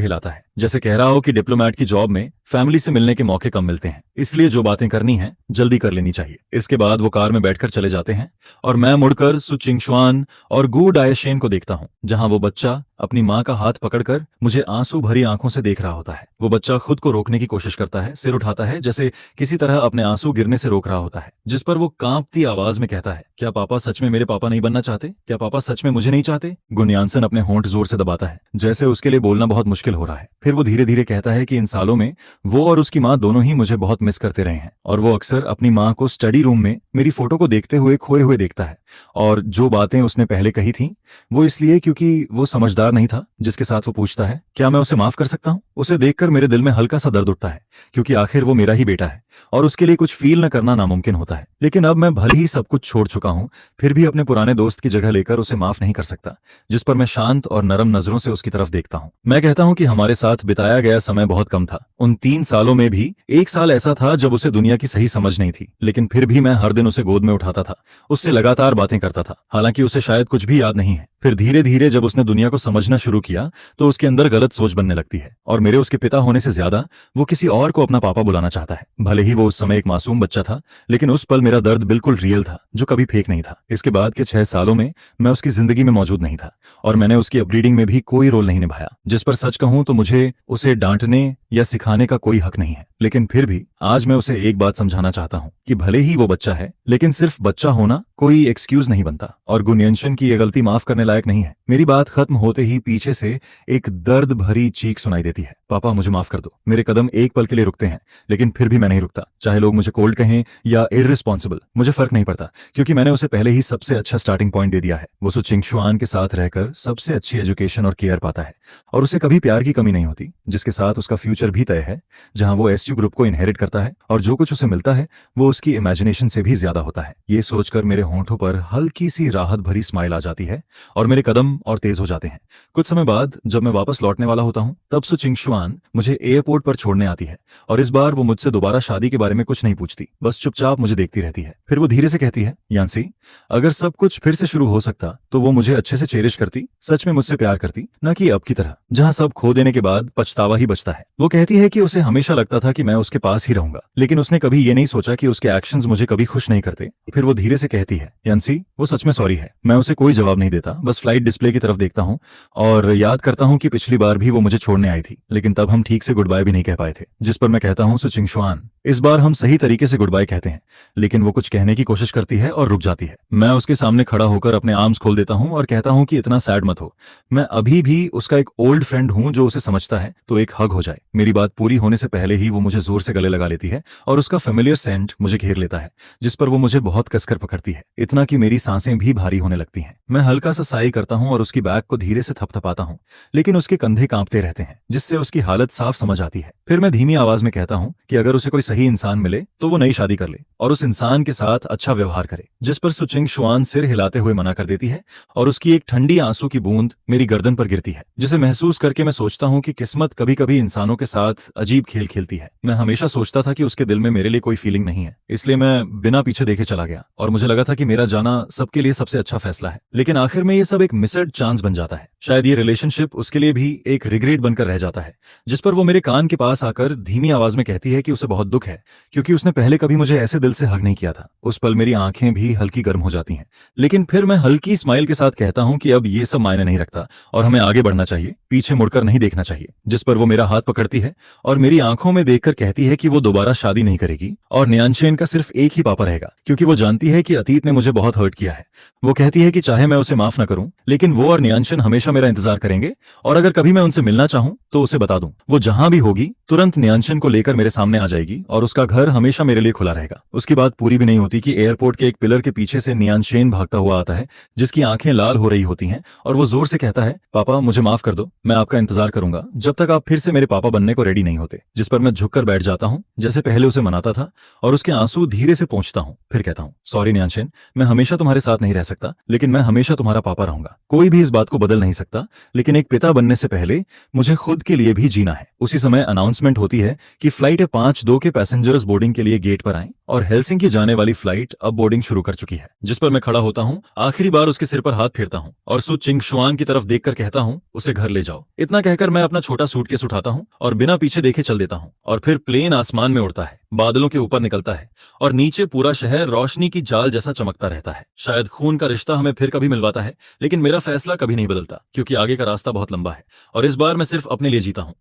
हिलाता है, जैसे कह रहा हो कि डिप्लोमेट की जॉब में फैमिली से मिलने के मौके कम मिलते हैं, इसलिए जो बातें करनी है जल्दी कर लेनी चाहिए। इसके बाद वो कार में बैठकर चले जाते हैं और मैं मुड़कर सु चिंगशुआन और गू डायशेन को देखता हूँ, जहां वो बच्चा अपनी माँ का हाथ पकड़कर मुझे आंसू भरी आंखों से देख रहा होता है। वो बच्चा खुद को रोकने की कोशिश करता है, सिर उठाता है जैसे किसी तरह अपने आंसू गिरने से रोक रहा होता है। जिस पर वो कांपती आवाज में कहता है, क्या पापा सच में मेरे पापा नहीं बनना चाहते? क्या पापा सच में मुझे नहीं चाहते? गुनयानसन अपने होंठ जोर से दबाता है, जैसे उसके लिए बोलना बहुत मुश्किल हो रहा है। फिर वो धीरे धीरे कहता है कि इन सालों में वो और उसकी माँ दोनों ही मुझे बहुत मिस करते रहे हैं और वो अक्सर अपनी माँ को स्टडी रूम में मेरी फोटो को देखते हुए खोए हुए देखता है। और जो बातें उसने पहले कही थी वो इसलिए क्योंकि वो समझदार नहीं था। जिसके साथ वो पूछता है, क्या मैं उसे माफ कर सकता हूँ? उसे देखकर मेरे दिल में हल्का सा दर्द उठता है, क्योंकि आखिर वो मेरा ही बेटा है और उसके लिए कुछ फील न करना नामुमकिन होता है। लेकिन अब मैं भले ही सब कुछ छोड़ चुका हूँ, फिर भी अपने पुराने दोस्त की जगह लेकर उसे माफ नहीं कर सकता। जिस पर मैं शांत और नरम नजरों से उसकी तरफ देखता हूँ। मैं कहता हूँ कि हमारे साथ बिताया गया समय बहुत कम था। उन 3 सालों में भी 1 साल ऐसा था जब उसे दुनिया की सही समझ नहीं थी, लेकिन फिर भी मैं हर दिन उसे गोद में उठाता था, उससे लगातार बातें करता था, हालांकि उसे शायद कुछ भी याद नहीं है। फिर धीरे धीरे जब उसने दुनिया को समझना शुरू किया तो उसके अंदर गलत सोच बनने लगती है और मेरे उसके पिता होने से ज्यादा वो किसी और को अपना पापा बुलाना चाहता है। भले ही वो उस समय एक मासूम बच्चा था, लेकिन उस पल मेरा दर्द बिल्कुल रियल था, जो कभी फेक नहीं था। इसके बाद के 6 सालों में मैं उसकी जिंदगी में मौजूद नहीं था और मैंने उसकी अपब्रीडिंग में भी कोई रोल नहीं निभाया। जिस पर सच कहूं तो मुझे उसे डांटने या सिखाने का कोई हक नहीं है, लेकिन फिर भी आज मैं उसे एक बात समझाना चाहता हूं कि भले ही वो बच्चा है, लेकिन सिर्फ बच्चा होना कोई एक्सक्यूज नहीं बनता और गुनयंशन की ये गलती माफ करने लायक नहीं है। मेरी बात खत्म होते ही पीछे से एक दर्द भरी चीख सुनाई देती है, पापा मुझे माफ कर दो। मेरे कदम एक पल के लिए रुकते हैं, लेकिन फिर भी मैं नहीं रुकता। चाहे लोग मुझे कोल्ड कहें या इररिस्पॉन्सिबल, मुझे फर्क नहीं पड़ता, क्योंकि मैंने उसे पहले ही सबसे अच्छा स्टार्टिंग पॉइंट दे दिया है। वो सु चिंगशुआन के साथ रहकर सबसे अच्छी एजुकेशन और केयर पाता है और उसे कभी प्यार की कमी नहीं होती, जिसके साथ उसका फ्यूचर भी तय है, जहां वो एस एसयू ग्रुप को इनहेरिट करता है और जो कुछ उसे मिलता है वो उसकी इमेजिनेशन से भी ज्यादा होता है। ये सोचकर मेरे होंठों पर हल्की सी राहत भरी स्माइल आ जाती है और मेरे कदम और तेज हो जाते हैं। कुछ समय बाद जब मैं वापस लौटने वाला होता हूँ तब सु चिंगशुआन मुझे एयरपोर्ट पर छोड़ने आती है और इस बार वो मुझसे दोबारा शादी के बारे में कुछ नहीं पूछती, बस चुपचाप मुझे देखती रहती है। फिर वो धीरे से कहती है, यान्सी, अगर सब कुछ फिर से शुरू हो सकता तो वो मुझे अच्छे से चेरिश करती, सच में मुझसे प्यार करती, न कि अब की तरह जहां सब खो देने के बाद पछतावा ही बचता है। वो कहती है कि उसे हमेशा लगता था कि मैं उसके पास ही रहूंगा, लेकिन उसने कभी ये नहीं सोचा कि उसके एक्शंस मुझे कभी खुश नहीं करते। फिर वो धीरे से कहती है, यान्सी, वो सच में सॉरी है। मैं उसे कोई जवाब नहीं देता, बस फ्लाइट डिस्प्ले की तरफ देखता हूँ और याद करता हूँ कि पिछली बार भी वो मुझे छोड़ने आई थी, लेकिन तब हम ठीक से गुड बाय भी नहीं कह पाए थे। जिस पर मैं कहता हूँ, सु चिंगशुआन, इस बार हम सही तरीके से गुड बाय कहते हैं। लेकिन वो कुछ कहने की कोशिश करती है और रुक जाती है। मैं उसके सामने खड़ा होकर अपने आर्म्स खोल देता हूँ और कहता हूँ कि इतना सैड मत हो, मैं अभी भी उसका एक ओल्ड फ्रेंड हूँ जो उसे समझता है, तो एक हग हो जाए। मेरी बात पूरी होने से पहले ही वो मुझे जोर से गले लगा लेती है और उसका फेमिलियर सेंट मुझे घेर लेता है, जिस पर वो मुझे बहुत कसकर पकड़ती है, इतना कि मेरी सांसें भी भारी होने लगती हैं। मैं हल्का सा साई करता हूँ और उसकी बैक को धीरे से थपथपाता हूँ, लेकिन उसके कंधे कांपते रहते हैं, जिससे उसकी हालत साफ समझ आती है। फिर मैं धीमी आवाज में कहता हूँ कि अगर उसे कोई सही इंसान मिले तो वो नई शादी कर ले और उस इंसान के साथ अच्छा व्यवहार करे। जिस पर सु चिंगशुआन सिर हिलाते हुए मना कर देती है और उसकी एक ठंडी आंसू की बूंद मेरी गर्दन पर गिरती है, जिसे महसूस करके मैं सोचता हूँ कि किस्मत कभी कभी इंसानों के साथ अजीब खेल खेलती है। मैं हमेशा सोचता था कि उसके दिल में मेरे लिए कोई फीलिंग नहीं है, इसलिए मैं बिना पीछे देखे चला गया और मुझे लगा था कि मेरा जाना सबके लिए सबसे अच्छा फैसला है। लेकिन आखिर में ये सब एक मिसड चांस बन जाता है। शायद ये रिलेशनशिप उसके लिए भी एक रिग्रेट बनकर रह जाता है। जिस पर वो मेरे कान के पास आकर धीमी आवाज में कहती है कि उसे बहुत दुख है, क्योंकि उसने पहले कभी मुझे ऐसे दिल से हग नहीं किया था। उस पल मेरी आंखें भी हल्की गर्म हो जाती हैं, लेकिन फिर मैं हल्की स्माइल के साथ कहता हूं कि अब ये सब मायने नहीं रखता और हमें आगे बढ़ना चाहिए, पीछे मुड़कर नहीं देखना चाहिए। जिस पर वो मेरा हाथ पकड़ती है और मेरी आंखों में देखकर कहती है कि वो दोबारा शादी नहीं करेगी और न्यानशेन का सिर्फ एक ही पापा रहेगा, क्योंकि वो जानती है कि अतीत ने मुझे बहुत हर्ट किया है। वो कहती है कि चाहे मैं उसे माफ न करूं, लेकिन वो और न्यानशेन हमेशा मेरा इंतजार करेंगे और अगर कभी मैं उनसे मिलना चाहूं तो उसे बता दूं। वो जहां भी होगी तुरंत न्यानशेन को लेकर मेरे सामने आ जाएगी और उसका घर हमेशा मेरे लिए खुला रहेगा। उसकी बात पूरी भी नहीं होती कि एयरपोर्ट के एक पिलर के पीछे से न्यानशेन भागता हुआ आता है, जिसकी आंखें लाल हो रही होती हैं और वो जोर से कहता है, पापा मुझे माफ कर दो, मैं आपका इंतजार करूंगा जब तक आप फिर से मेरे पापा बनने को रेडी नहीं होते। जिस पर मैं झुककर बैठ जाता हूं जैसे पहले उसे मनाता था और उसके आंसू धीरे से पोंछता हूं। फिर कहता हूं, सॉरी न्यानशेन, मैं हमेशा तुम्हारे साथ नहीं रह सकता, लेकिन मैं हमेशा तुम्हारा पापा रहूंगा। कोई भी इस बात को बदल नहीं सकता, लेकिन एक पिता बनने से पहले मुझे खुद के लिए भी जीना है। उसी समय अनाउंसमेंट होती है कि फ्लाइट 5-2 के पैसेंजर्स बोर्डिंग के लिए गेट पर आएं और हेलसिंकी जाने वाली फ्लाइट अब बोर्डिंग शुरू कर चुकी है। जिस पर मैं खड़ा होता हूं, आखिरी बार उसके सिर पर हाथ फेरता हूं और सु चिंगशुआन की तरफ देखकर कहता हूं, उसे घर ले जाओ। इतना कहकर मैं अपना छोटा सूटकेस उठाता हूं और बिना पीछे देखे चल देता हूं और फिर प्लेन आसमान में उड़ता है, बादलों के ऊपर निकलता है और नीचे पूरा शहर रोशनी की जाल जैसा चमकता रहता है। शायद खून का रिश्ता हमें फिर कभी मिलवाता है, लेकिन मेरा फैसला कभी नहीं बदलता, क्योंकि आगे का रास्ता बहुत लंबा है और इस बार मैं सिर्फ अपने लिए जीता हूं।